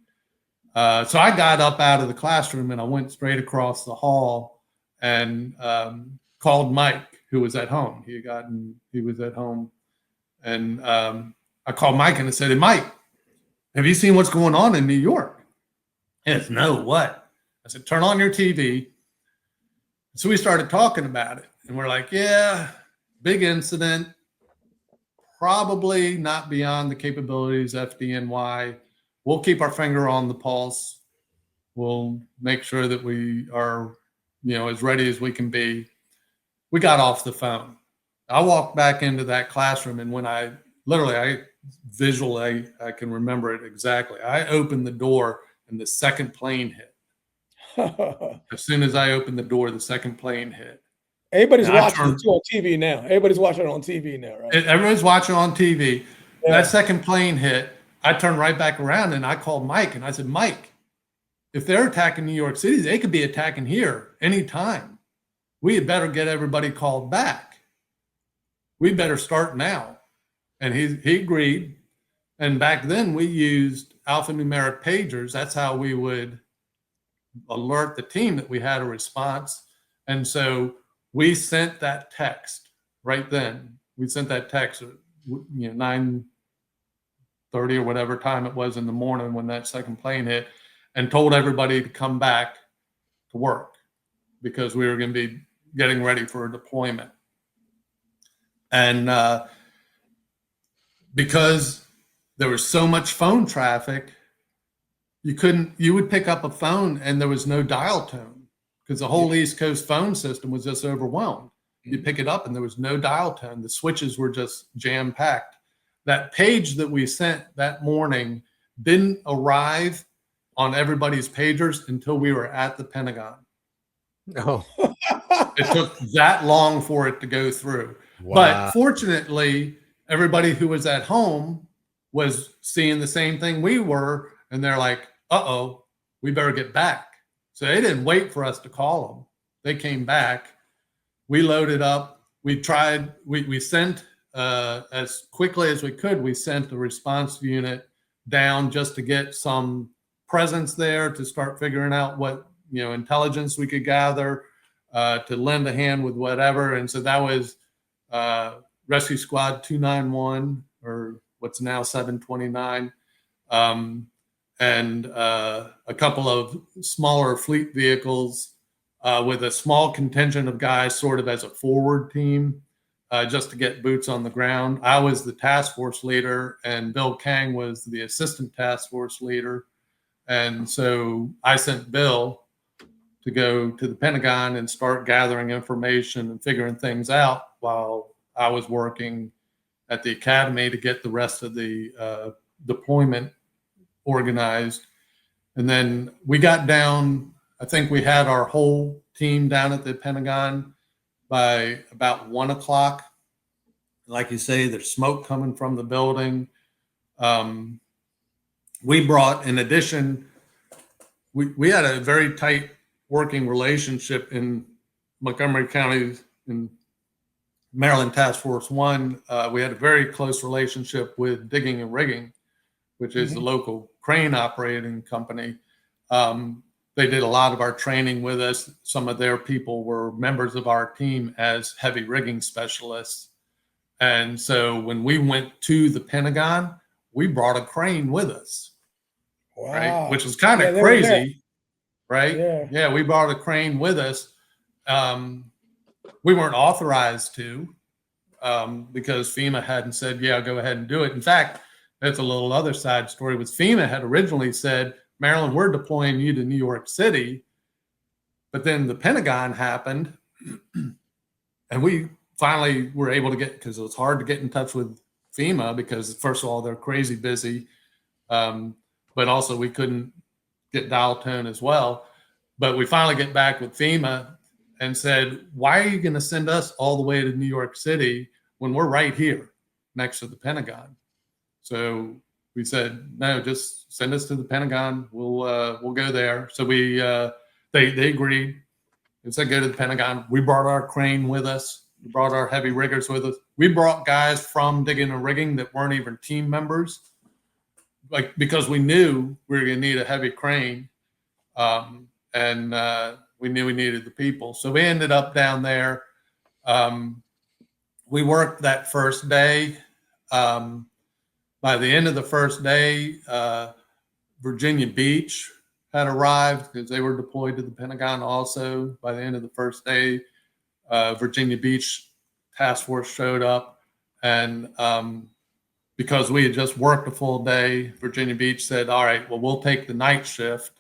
Speaker 11: so I got up out of the classroom and I went straight across the hall and called Mike, who was at home. He was at home. And I called Mike and I said, hey, Mike, have you seen what's going on in New York? He said, no, what? I said, turn on your TV. So we started talking about it. And we're like, yeah, big incident. Probably not beyond the capabilities of FDNY. We'll keep our finger on the pulse. We'll make sure that we are, as ready as we can be. We got off the phone. I walked back into that classroom, and when I visually, I can remember it exactly. I opened the door, and the second plane hit. As soon as I opened the door, the second plane hit.
Speaker 1: Everybody's watching it on TV now. Everybody's watching it on TV now, right?
Speaker 11: Everyone's watching on TV. Yeah. That second plane hit. I turned right back around and I called Mike and I said, Mike, if they're attacking New York City, they could be attacking here anytime. We had better get everybody called back. We better start now. And he agreed. And back then we used alphanumeric pagers. That's how we would alert the team that we had a response. And so we sent that text right then. We sent that text at 9:30 or whatever time it was in the morning when that second plane hit. and told everybody to come back to work because we were going to be getting ready for a deployment. And because there was so much phone traffic, you would pick up a phone and there was no dial tone because the whole East Coast phone system was just overwhelmed. You pick it up and there was no dial tone. The switches were just jam packed. That page that we sent that morning didn't arrive on everybody's pagers until we were at the Pentagon.
Speaker 10: Oh,
Speaker 11: It took that long for it to go through.
Speaker 10: wow.
Speaker 11: But fortunately, everybody who was at home was seeing the same thing we were. And they're like, uh-oh, we better get back. So they didn't wait for us to call them. They came back. We loaded up. We sent, as quickly as we could, we sent the response unit down just to get some presence there to start figuring out what, intelligence we could gather, to lend a hand with whatever. And so that was Rescue Squad 291, or what's now 729. And a couple of smaller fleet vehicles with a small contingent of guys sort of as a forward team, just to get boots on the ground. I was the task force leader and Bill Kang was the assistant task force leader. And so I sent Bill to go to the Pentagon and start gathering information and figuring things out while I was working at the academy to get the rest of the deployment organized. And then we got down, I think we had our whole team down at the Pentagon by about 1 o'clock. Like you say, there's smoke coming from the building. We brought, in addition, we had a very tight working relationship in Montgomery County in Maryland Task Force 1. We had a very close relationship with Digging and Rigging, which is the local crane operating company. They did a lot of our training with us. Some of their people were members of our team as heavy rigging specialists. And so when we went to the Pentagon, we brought a crane with us.
Speaker 1: Wow.
Speaker 11: Right? Which was kind of crazy, right?
Speaker 1: Yeah.
Speaker 11: We brought a crane with us. We weren't authorized to because FEMA hadn't said, yeah, go ahead and do it. In fact, that's a little other side story. Was FEMA had originally said, Maryland, we're deploying you to New York City. But then the Pentagon happened and we finally were able to get, because it was hard to get in touch with FEMA because first of all, they're crazy busy. But also we couldn't get dial tone as well. But we finally get back with FEMA and said, why are you going to send us all the way to New York City when we're right here next to the Pentagon? So we said, no, just send us to the Pentagon. We'll go there. So they agreed. They said, go to the Pentagon. We brought our crane with us. We brought our heavy riggers with us. We brought guys from Digging and Rigging that weren't even team members, like because we knew we were going to need a heavy crane, and we knew we needed the people. So we ended up down there. We worked that first day. By the end of the first day, Virginia Beach had arrived because they were deployed to the Pentagon also. By the end of the first day, Virginia Beach Task Force showed up. And because we had just worked a full day, Virginia Beach said, all right, well, we'll take the night shift.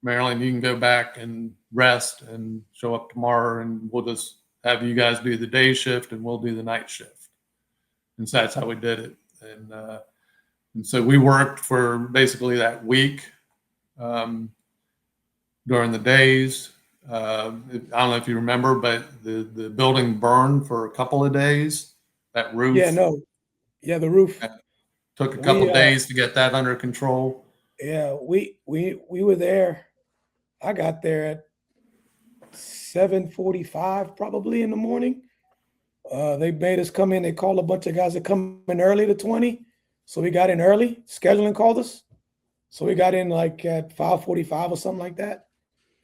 Speaker 11: Maryland, you can go back and rest and show up tomorrow, and we'll just have you guys do the day shift and we'll do the night shift. And so that's how we did it. And so we worked for basically that week during the days. I don't know if you remember, but the building burned for a couple of days. That roof.
Speaker 1: The roof.
Speaker 11: Took a couple of days to get that under control.
Speaker 1: Yeah, we were there. I got there at 7:45 probably in the morning. They made us come in. They called a bunch of guys that come in early to 20. So we got in early. Scheduling called us. So we got in like at 5:45 or something like that.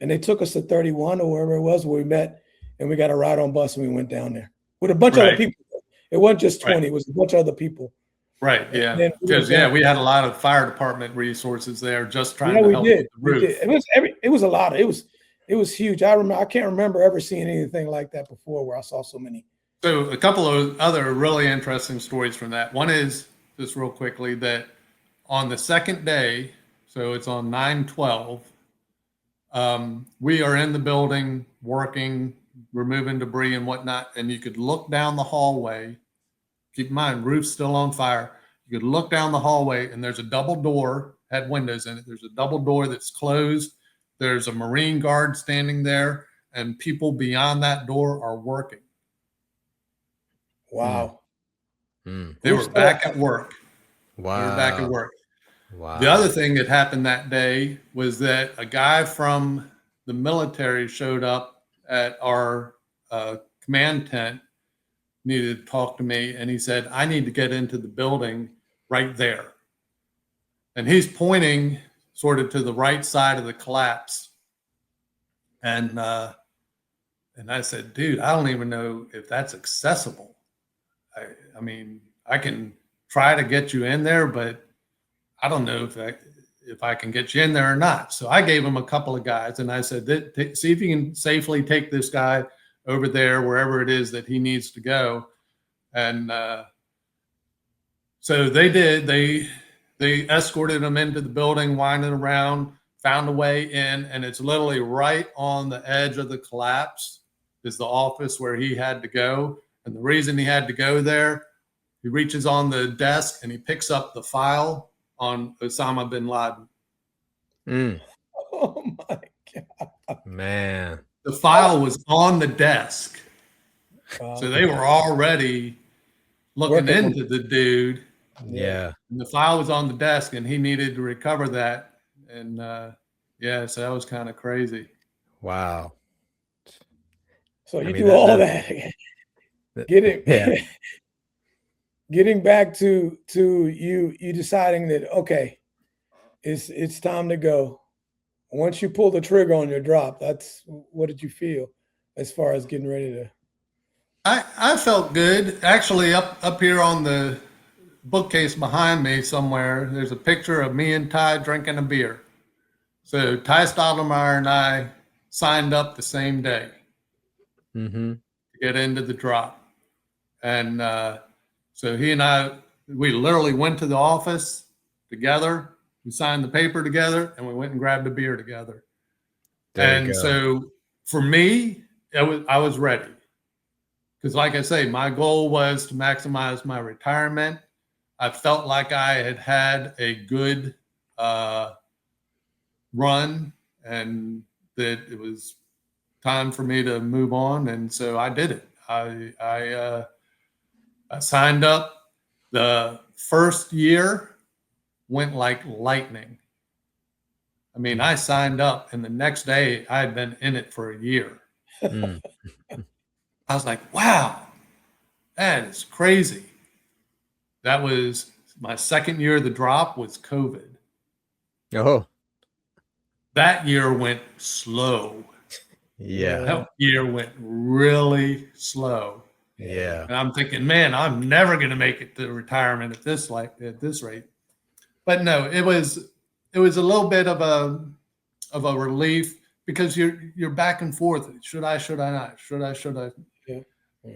Speaker 1: And they took us to 31 or wherever it was where we met. And we got a ride on bus and we went down there with a bunch of other people. It wasn't just 20. It was a bunch of other people.
Speaker 11: Right. Yeah.
Speaker 1: then
Speaker 11: Because we had a lot of fire department resources there just trying to
Speaker 1: we
Speaker 11: help
Speaker 1: did.
Speaker 11: with the
Speaker 1: We
Speaker 11: roof.
Speaker 1: did. It was a lot. It was huge. I can't remember ever seeing anything like that before where I saw so many.
Speaker 11: So a couple of other really interesting stories from that. One is, just real quickly, that on the second day, so it's on 9/12, we are in the building working, removing debris and whatnot, and you could look down the hallway. Keep in mind, roof's still on fire. You could look down the hallway, and there's a double door, had windows in it. There's a double door that's closed. There's a Marine guard standing there, and people beyond that door are working.
Speaker 1: Wow.
Speaker 11: They were back at work.
Speaker 10: Wow.
Speaker 11: They were back at work.
Speaker 10: Wow.
Speaker 11: The other thing that happened that day was that a guy from the military showed up at our command tent, needed to talk to me, and he said, I need to get into the building right there. And he's pointing sort of to the right side of the collapse. And I said, dude, I don't even know if that's accessible. I mean, I can try to get you in there, but I don't know if I can get you in there or not. So I gave him a couple of guys, and I said, see if you can safely take this guy over there, wherever it is that he needs to go. And so they did. They escorted him into the building, winding around, found a way in, and it's literally right on the edge of the collapse is the office where he had to go. And the reason he had to go there, he reaches on the desk and he picks up the file on Osama bin Laden.
Speaker 1: Oh my God.
Speaker 10: Man.
Speaker 11: The file was on the desk. So they were already looking into the dude.
Speaker 10: Yeah.
Speaker 11: And the file was on the desk and he needed to recover that. And so that was kind of crazy.
Speaker 10: Wow.
Speaker 1: So you do all that. Getting back to you deciding that, okay, it's time to go. Once you pull the trigger on your drop, what did you feel as far as getting ready to?
Speaker 11: I felt good. Actually, up here on the bookcase behind me somewhere, there's a picture of me and Ty drinking a beer. So Ty Stottlemyre and I signed up the same day to get into the drop. And so he and I, we literally went to the office together. We signed the paper together, and we went and grabbed a beer together. And so for me, I was ready. Because like I say, my goal was to maximize my retirement. I felt like I had a good run and that it was time for me to move on. And so I did it. I signed up. The first year went like lightning. I mean, I signed up and the next day I had been in it for a year. I was like, wow, that is crazy. That was my second year of the drop was COVID.
Speaker 10: Oh.
Speaker 11: That year went slow.
Speaker 10: Yeah.
Speaker 11: That year went really slow.
Speaker 10: Yeah.
Speaker 11: And I'm thinking, man, I'm never going to make it to retirement at this rate. But no, it was a little bit of a relief because you're back and forth. Should I not? Should I?
Speaker 1: Yeah.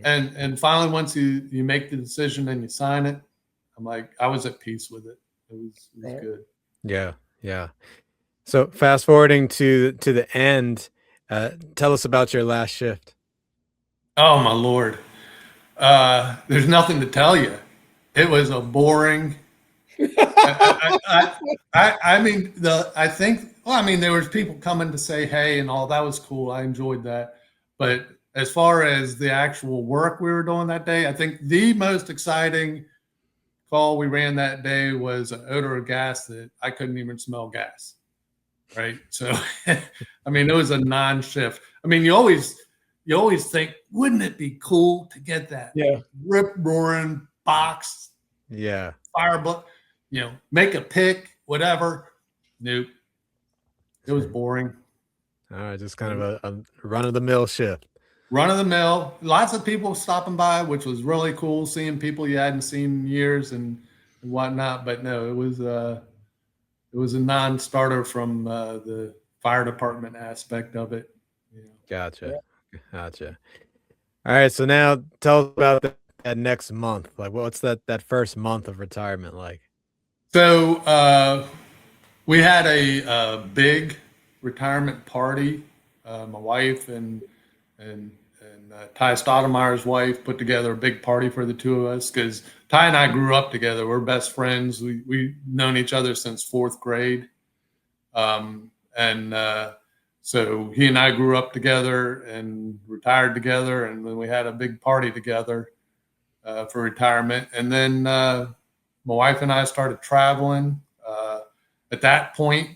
Speaker 11: And finally, once you make the decision and you sign it, I'm like, I was at peace with it. It was good.
Speaker 10: Yeah. Yeah. So fast forwarding to the end, tell us about your last shift.
Speaker 11: Oh my Lord. There's nothing to tell you. It was a boring. I mean, there was people coming to say, hey, and all that was cool. I enjoyed that. But as far as the actual work we were doing that day, I think the most exciting call we ran that day was an odor of gas that I couldn't even smell gas. Right. So, I mean, it was a non-shift. I mean, you always think, wouldn't it be cool to get that rip roaring box?
Speaker 10: Yeah.
Speaker 11: Fire, make a pick, whatever. Nope. It was boring.
Speaker 10: All right. Just kind of a run of the mill shift.
Speaker 11: Run of the mill. Lots of people stopping by, which was really cool. Seeing people you hadn't seen in years and and whatnot. But no, it was a non-starter from the fire department aspect of it.
Speaker 10: Gotcha. Gotcha. All right. So now tell us about that next month. Like, what's that first month of retirement like?
Speaker 11: So we had a big retirement party. My wife and Ty Stoudemire's wife put together a big party for the two of us because Ty and I grew up together. We're best friends. We've known each other since fourth grade. So he and I grew up together and retired together. And then we had a big party together for retirement. And then my wife and I started traveling. At that point,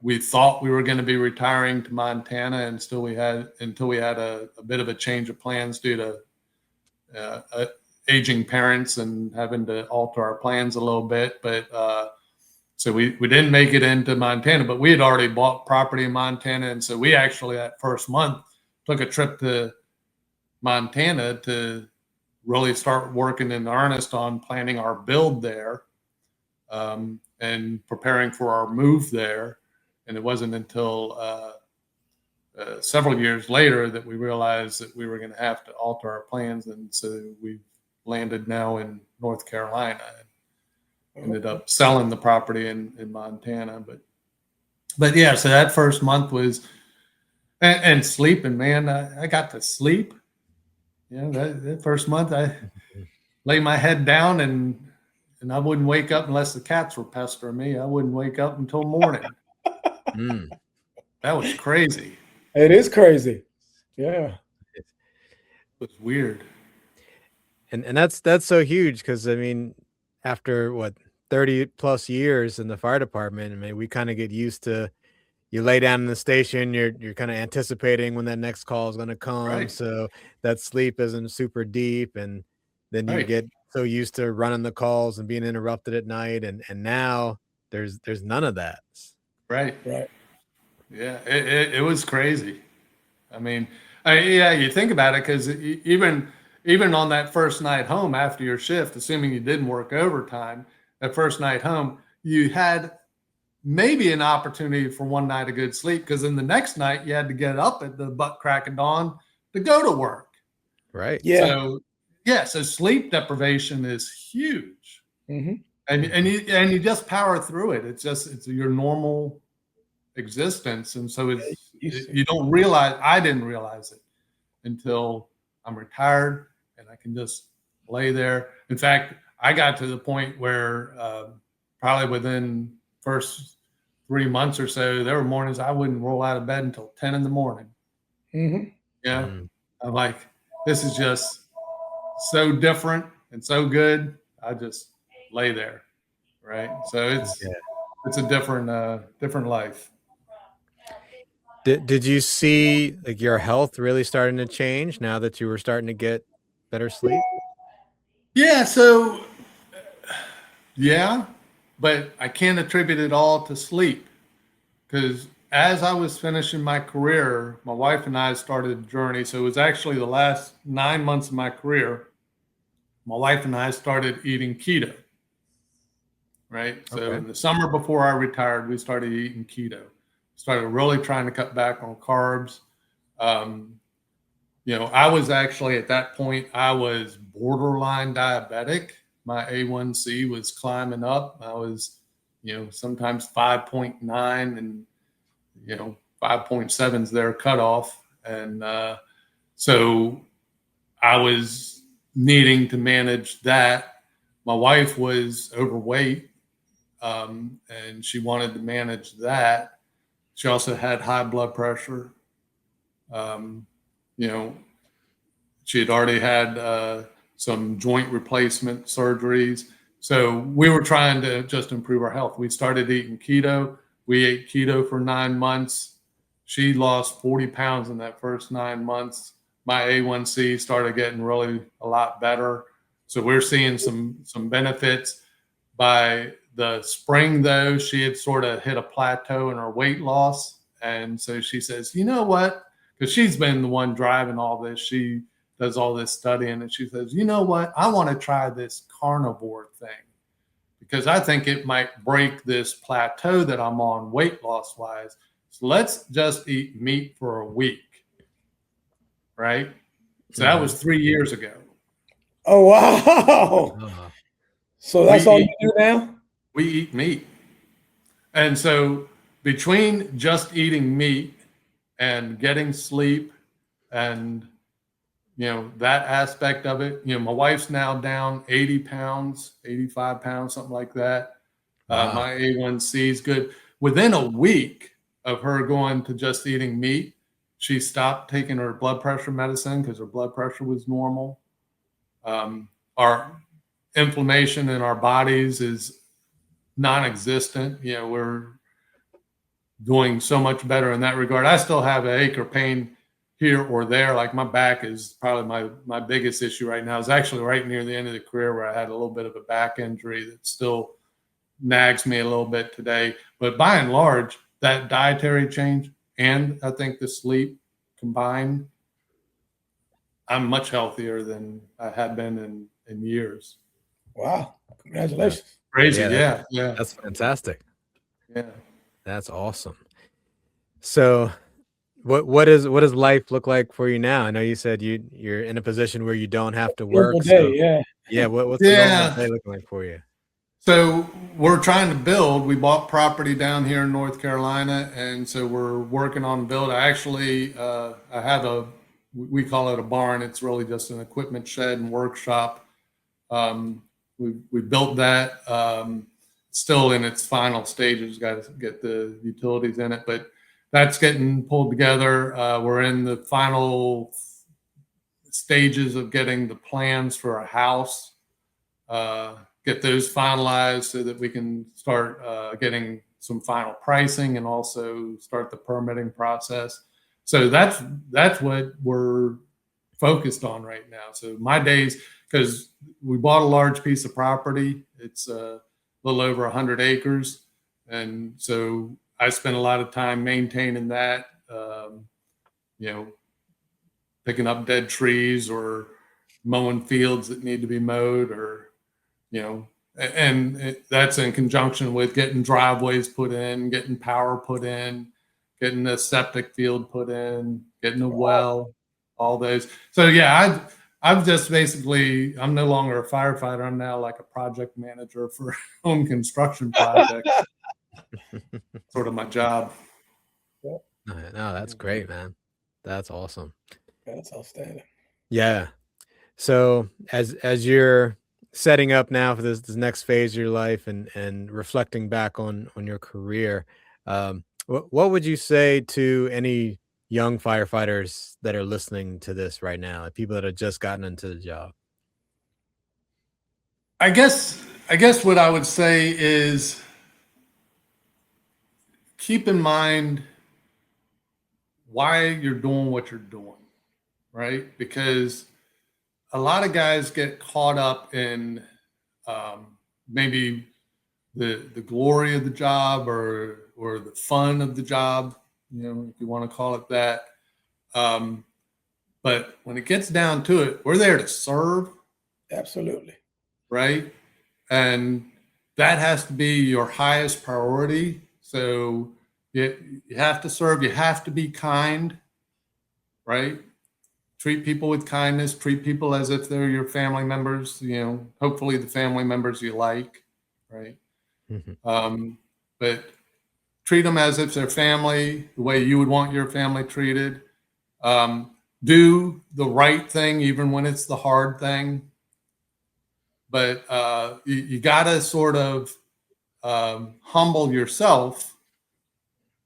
Speaker 11: we thought we were going to be retiring to Montana until we had a bit of a change of plans due to aging parents and having to alter our plans a little bit. But so we didn't make it into Montana, but we had already bought property in Montana. And so we actually, that first month, took a trip to Montana to really start working in earnest on planning our build there and preparing for our move there. And it wasn't until several years later that we realized that we were going to have to alter our plans. And so we landed now in North Carolina and ended up selling the property in Montana. But yeah, so that first month was, and sleeping, man, I got to sleep. That first month I lay my head down and I wouldn't wake up unless the cats were pestering me. I wouldn't wake up until morning. That was crazy.
Speaker 1: It is crazy. Yeah.
Speaker 11: It was weird.
Speaker 10: And that's so huge because I mean, after 30 plus years in the fire department, I mean, we kind of get used to you lay down in the station, you're kind of anticipating when that next call is going to come.
Speaker 11: Right.
Speaker 10: So that sleep isn't super deep. And then you
Speaker 11: Right.
Speaker 10: get so used to running the calls and being interrupted at night. And now there's none of that.
Speaker 11: Right.
Speaker 1: Right.
Speaker 11: Yeah. It was crazy. I mean, you think about it, because even on that first night home after your shift, assuming you didn't work overtime, that first night home, you had maybe an opportunity for one night of good sleep, because then the next night you had to get up at the butt crack of dawn to go to work.
Speaker 10: Right.
Speaker 1: Yeah.
Speaker 11: So sleep deprivation is huge.
Speaker 1: Mm-hmm.
Speaker 11: And you just power through it. It's your normal existence. And so you don't realize, I didn't realize it until I'm retired and I can just lay there. In fact, I got to the point where probably within first 3 months or so, there were mornings I wouldn't roll out of bed until 10 in the morning.
Speaker 1: Mm-hmm.
Speaker 11: Yeah. I'm like, this is just so different and so good. I just lay there. Right. So it's a different life.
Speaker 10: Did you see like your health really starting to change now that you were starting to get better sleep?
Speaker 11: Yeah. So, yeah, but I can't attribute it all to sleep, because as I was finishing my career, my wife and I started a journey. So it was actually the last 9 months of my career. My wife and I started eating keto. Right. So
Speaker 10: Okay.
Speaker 11: in the summer before I retired, we started eating keto. Started really trying to cut back on carbs. I was actually at that point, I was borderline diabetic. My A1C was climbing up. I was, sometimes 5.9 and, 5.7 is their cutoff. And so I was needing to manage that. My wife was overweight, and she wanted to manage that. She also had high blood pressure. She had already had some joint replacement surgeries. So we were trying to just improve our health. We started eating keto. We ate keto for 9 months. She lost 40 pounds in that first 9 months. My A1C started getting really a lot better. So we're seeing some benefits. By the spring, though, she had sort of hit a plateau in her weight loss. And so she says, you know what? Because she's been the one driving all this. She does all this studying, and she says, you know what? I want to try this carnivore thing because I think it might break this plateau that I'm on weight loss wise. So let's just eat meat for a week. Right? So that was 3 years ago.
Speaker 1: Oh, wow. So that's all you do now?
Speaker 11: We eat meat. And so between just eating meat and getting sleep and, that aspect of it, my wife's now down 80 pounds, 85 pounds, something like that.
Speaker 10: Wow.
Speaker 11: My A1C is good. Within a week of her going to just eating meat, she stopped taking her blood pressure medicine because her blood pressure was normal. Our inflammation in our bodies is non-existent. We're doing so much better in that regard. I still have an ache or pain here or there. Like my back is probably my biggest issue right now. It's actually right near the end of the career where I had a little bit of a back injury that still nags me a little bit today. But by and large, that dietary change and I think the sleep combined, I'm much healthier than I had been in years.
Speaker 1: Wow. Congratulations.
Speaker 11: Crazy.
Speaker 10: Yeah,
Speaker 11: Yeah.
Speaker 10: That's fantastic.
Speaker 11: Yeah.
Speaker 10: That's awesome. So what does life look like for you now? I know you said you're in a position where you don't have to work.
Speaker 1: Normal day, yeah.
Speaker 10: What's the normal day looking like for you?
Speaker 11: So we're trying to build. We bought property down here in North Carolina, and so we're working on build. I actually I have we call it a barn. It's really just an equipment shed and workshop. We built that. Still in its final stages. Got to get the utilities in it, but that's getting pulled together. We're in the final stages of getting the plans for a house. Get those finalized so that we can start getting some final pricing and also start the permitting process. So that's what we're focused on right now. So my days, because we bought a large piece of property, it's a little over 100 acres. And so I spent a lot of time maintaining that, picking up dead trees or mowing fields that need to be mowed or, and that's in conjunction with getting driveways put in, getting power put in, getting a septic field put in, getting a well, all those. So yeah, I've just basically, I'm no longer a firefighter. I'm now like a project manager for home construction projects. Sort of my job.
Speaker 10: No, that's great, man. That's awesome.
Speaker 1: That's outstanding. Yeah.
Speaker 10: So as you're setting up now for this next phase of your life and reflecting back on your career, what would you say to any young firefighters that are listening to this right now, like people that have just gotten into the job?
Speaker 11: I guess what I would say is keep in mind why you're doing what you're doing, right? Because a lot of guys get caught up in maybe the glory of the job or the fun of the job, if you want to call it that. But when it gets down to it, we're there to serve.
Speaker 1: Absolutely.
Speaker 11: Right? And that has to be your highest priority. So you have to serve, you have to be kind, right? Treat people with kindness, treat people as if they're your family members, hopefully the family members you like, right? Mm-hmm. But treat them as if they're family, the way you would want your family treated. Do the right thing, even when it's the hard thing. But you got to sort of humble yourself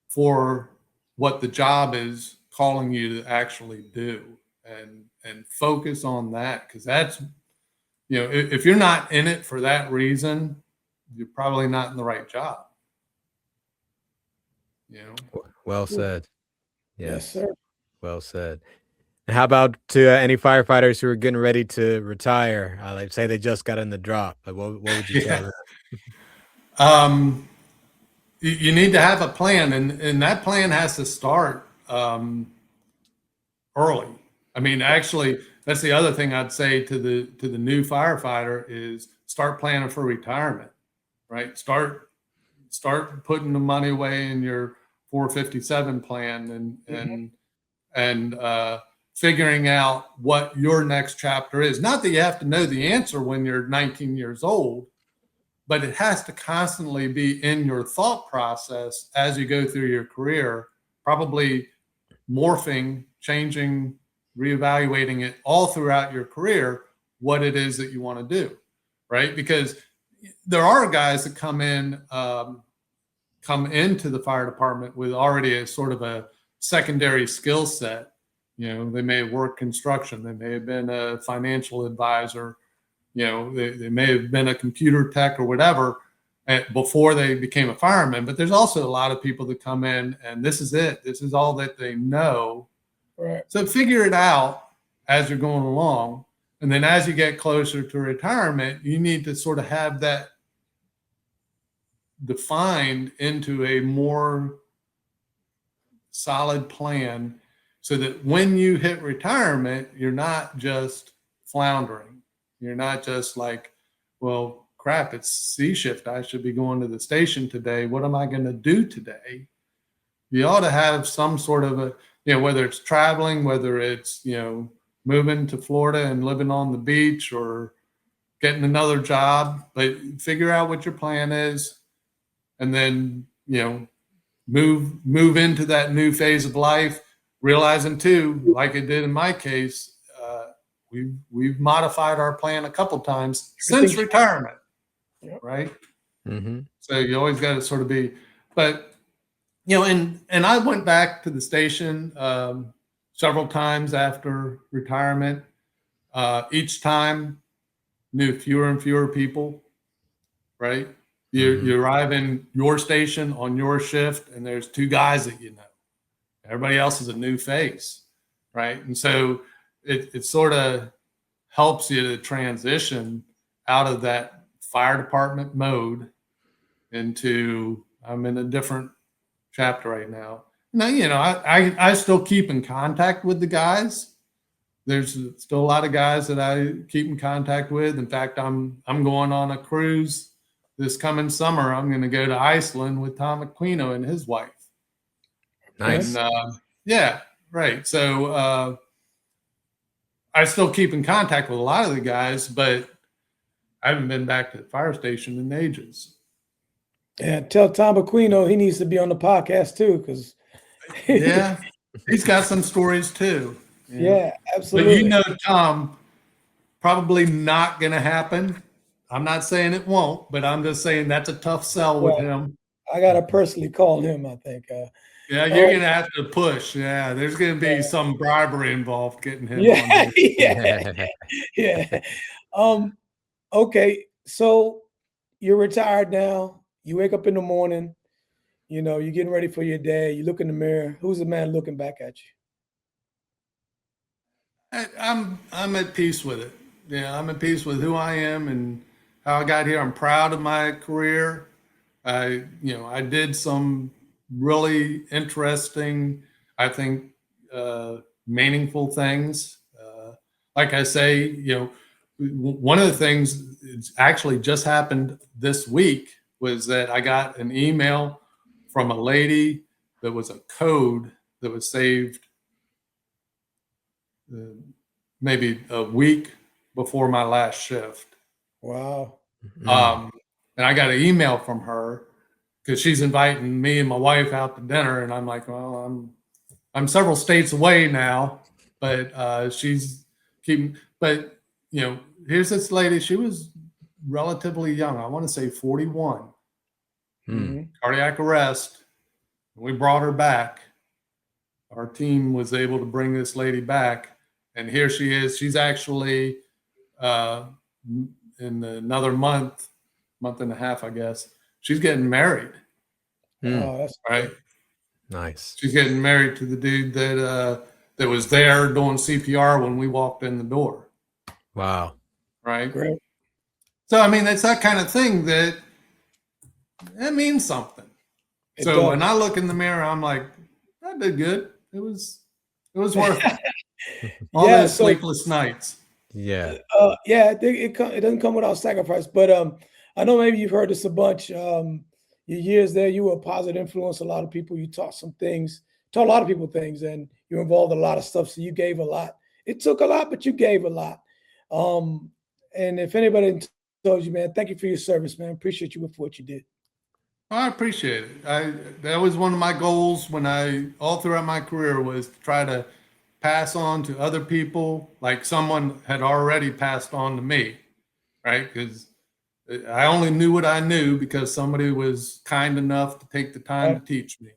Speaker 11: for what the job is calling you to actually do, and focus on that, because that's, if you're not in it for that reason, you're probably not in the right job.
Speaker 10: Well said.
Speaker 1: Yes, sir.
Speaker 10: Well said. How about to any firefighters who are getting ready to retire? Like say they just got in the drop. Like what would you tell them?
Speaker 11: You need to have a plan, and that plan has to start early. I mean, actually, that's the other thing I'd say to the new firefighter is start planning for retirement, right? Start putting the money away in your 457 plan and figuring out what your next chapter is. Not that you have to know the answer when you're 19 years old, but it has to constantly be in your thought process as you go through your career, probably morphing, changing, reevaluating it all throughout your career, what it is that you want to do, right? Because there are guys that come into the fire department with already a sort of a secondary skill set. You know, they may have worked construction, they may have been a financial advisor, you know, they may have been a computer tech or whatever before they became a fireman. But there's also a lot of people that come in and this is it. This is all that they know.
Speaker 1: Right.
Speaker 11: So figure it out as you're going along. And then as you get closer to retirement, you need to sort of have that defined into a more solid plan so that when you hit retirement, you're not just floundering. You're not just like, well, crap, it's C shift. I should be going to the station today. What am I going to do today? You ought to have some sort of a, you know, whether it's traveling, whether it's, you know, moving to Florida and living on the beach or getting another job, but figure out what your plan is and then, you know, move into that new phase of life, realizing too, like it did in my case, we've modified our plan a couple times since retirement, right?
Speaker 10: Mm-hmm.
Speaker 11: So you always got to sort of be, but you know, and I went back to the station several times after retirement. Each time, knew fewer and fewer people, right? You arrive in your station on your shift, and there's two guys that you know. Everybody else is a new face, right? And so it sort of helps you to transition out of that fire department mode into I'm in a different chapter right now. Now, you know, I still keep in contact with the guys. There's still a lot of guys that I keep in contact with. In fact, I'm going on a cruise this coming summer. I'm going to go to Iceland with Tom Aquino and his wife.
Speaker 10: Nice.
Speaker 11: And, yeah, right. So I still keep in contact with a lot of the guys, but I haven't been back to the fire station in ages.
Speaker 1: Yeah, tell Tom Aquino he needs to be on the podcast too, because
Speaker 11: yeah, he's got some stories too.
Speaker 1: Yeah, absolutely.
Speaker 11: But you know, Tom, probably not going to happen. I'm not saying it won't, but I'm just saying that's a tough sell with him.
Speaker 1: I got to personally call him, I think.
Speaker 11: Yeah, you're going to have to push. Yeah, there's going to be some bribery involved getting him
Speaker 1: yeah,
Speaker 11: on
Speaker 1: yeah, yeah. Okay, so you're retired now. You wake up in the morning, you know, you're getting ready for your day. You look in the mirror. Who's the man looking back at you?
Speaker 11: I'm at peace with it. Yeah, I'm at peace with who I am and how I got here. I'm proud of my career. I did some really interesting, I think, meaningful things. Like I say, you know, one of the things that's actually just happened this week was that I got an email from a lady that was a code that was saved maybe a week before my last shift.
Speaker 1: Wow.
Speaker 11: And I got an email from her because she's inviting me and my wife out to dinner, and I'm like, well, I'm several states away now, but she's keeping. But you know, here's this lady. She was relatively young. I want to say 41. Cardiac arrest. We brought her back. Our team was able to bring this lady back, and here she is. She's actually in another month and a half, I guess. She's getting married.
Speaker 1: Oh, that's
Speaker 11: right.
Speaker 10: Nice.
Speaker 11: She's getting married to the dude that was there doing CPR when we walked in the door.
Speaker 10: Wow.
Speaker 11: Right.
Speaker 1: great.
Speaker 11: So I mean, it's that kind of thing that it means something.
Speaker 1: It
Speaker 11: So
Speaker 1: does.
Speaker 11: when I look in the mirror, I'm like, I did good. It was worth it. All
Speaker 1: Yeah,
Speaker 11: those
Speaker 1: so
Speaker 11: sleepless nights.
Speaker 10: Yeah.
Speaker 1: yeah, I think it doesn't come without sacrifice. But I know maybe you've heard this a bunch. Your years there, you were a positive influence. A lot of people. You taught some things, taught a lot of people things, and you involved a lot of stuff. So you gave a lot. It took a lot, but you gave a lot. And if anybody told you, man, thank you for your service, man. Appreciate you for what you did.
Speaker 11: I appreciate it. That was one of my goals when all throughout my career was to try to pass on to other people like someone had already passed on to me, right? Because I only knew what I knew because somebody was kind enough to take the time to teach me.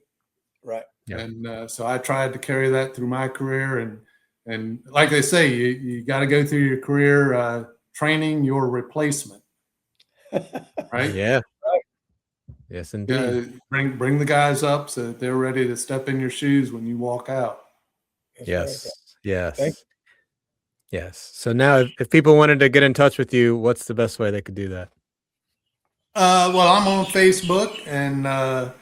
Speaker 1: Right.
Speaker 10: Yeah.
Speaker 11: And so I tried to carry that through my career. And like they say, you got to go through your career training your replacement, right?
Speaker 10: Yeah. Yes, indeed.
Speaker 11: Bring the guys up so that they're ready to step in your shoes when you walk out.
Speaker 1: That's
Speaker 10: Yes.
Speaker 1: right.
Speaker 10: Yes.
Speaker 1: Thank
Speaker 10: Yes. So now if people wanted to get in touch with you, what's the best way they could do that?
Speaker 11: Well, I'm on Facebook, and I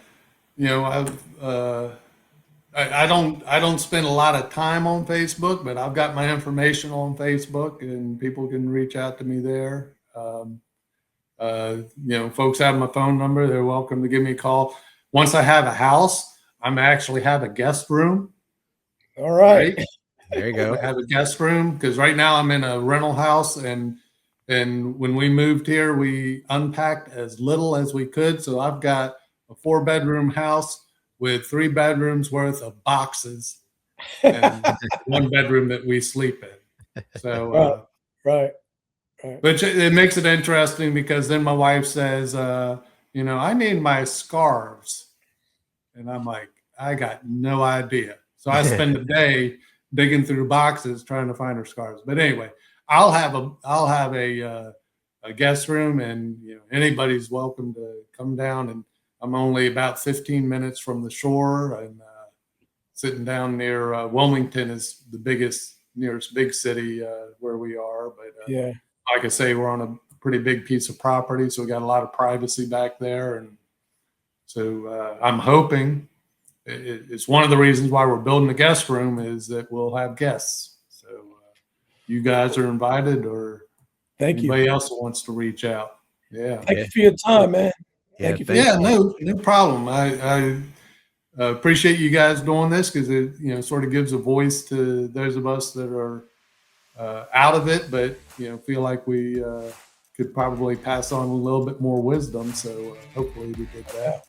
Speaker 11: don't spend a lot of time on Facebook, but I've got my information on Facebook, and people can reach out to me there. Folks have my phone number. They're welcome to give me a call. Once I have a house, I'm actually have a guest room.
Speaker 1: All right.
Speaker 10: There you go.
Speaker 11: I have a guest room because right now I'm in a rental house, and when we moved here, we unpacked as little as we could. So I've got a 4-bedroom house with 3 bedrooms worth of boxes and 1 bedroom that we sleep in. So
Speaker 1: Right.
Speaker 11: But it makes it interesting because then my wife says, I need my scarves. And I'm like, I got no idea. So I spend the day digging through boxes trying to find her scarves. But anyway, I'll have a guest room, and anybody's welcome to come down. And I'm only about 15 minutes from the shore, and sitting down near Wilmington is the nearest big city where we are. But
Speaker 1: Yeah.
Speaker 11: like I say, we're on a pretty big piece of property, so we got a lot of privacy back there. And so I'm hoping it's one of the reasons why we're building the guest room is that we'll have guests. So you guys are invited, or
Speaker 1: Thank you.
Speaker 11: anybody else wants to reach out. Yeah.
Speaker 1: Thank you for your time, man. Thank you.
Speaker 11: No problem. I appreciate you guys doing this because it sort of gives a voice to those of us that are out of it, but feel like we could probably pass on a little bit more wisdom. So hopefully we did that.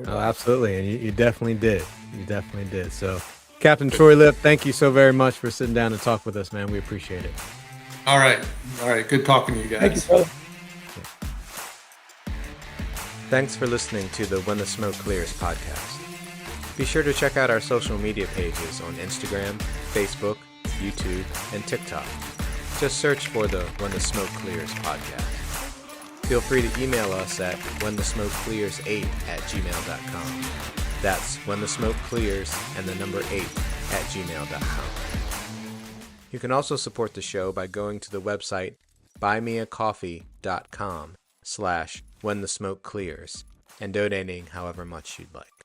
Speaker 10: Oh, absolutely. And you definitely did. You definitely did. So Captain Troy Lipp, thank you so very much for sitting down and talk with us, man. We appreciate it.
Speaker 11: All right. Good talking to you guys.
Speaker 1: Thank you, brother.
Speaker 10: Thanks for listening to the When the Smoke Clears podcast. Be sure to check out our social media pages on Instagram, Facebook, YouTube, and TikTok. Just search for the When the Smoke Clears podcast. Feel free to email us at whenthesmokeclears8@gmail.com. That's whenthesmokeclears and the number 8@gmail.com. You can also support the show by going to the website buymeacoffee.com/whenthesmokeclears and donating however much you'd like.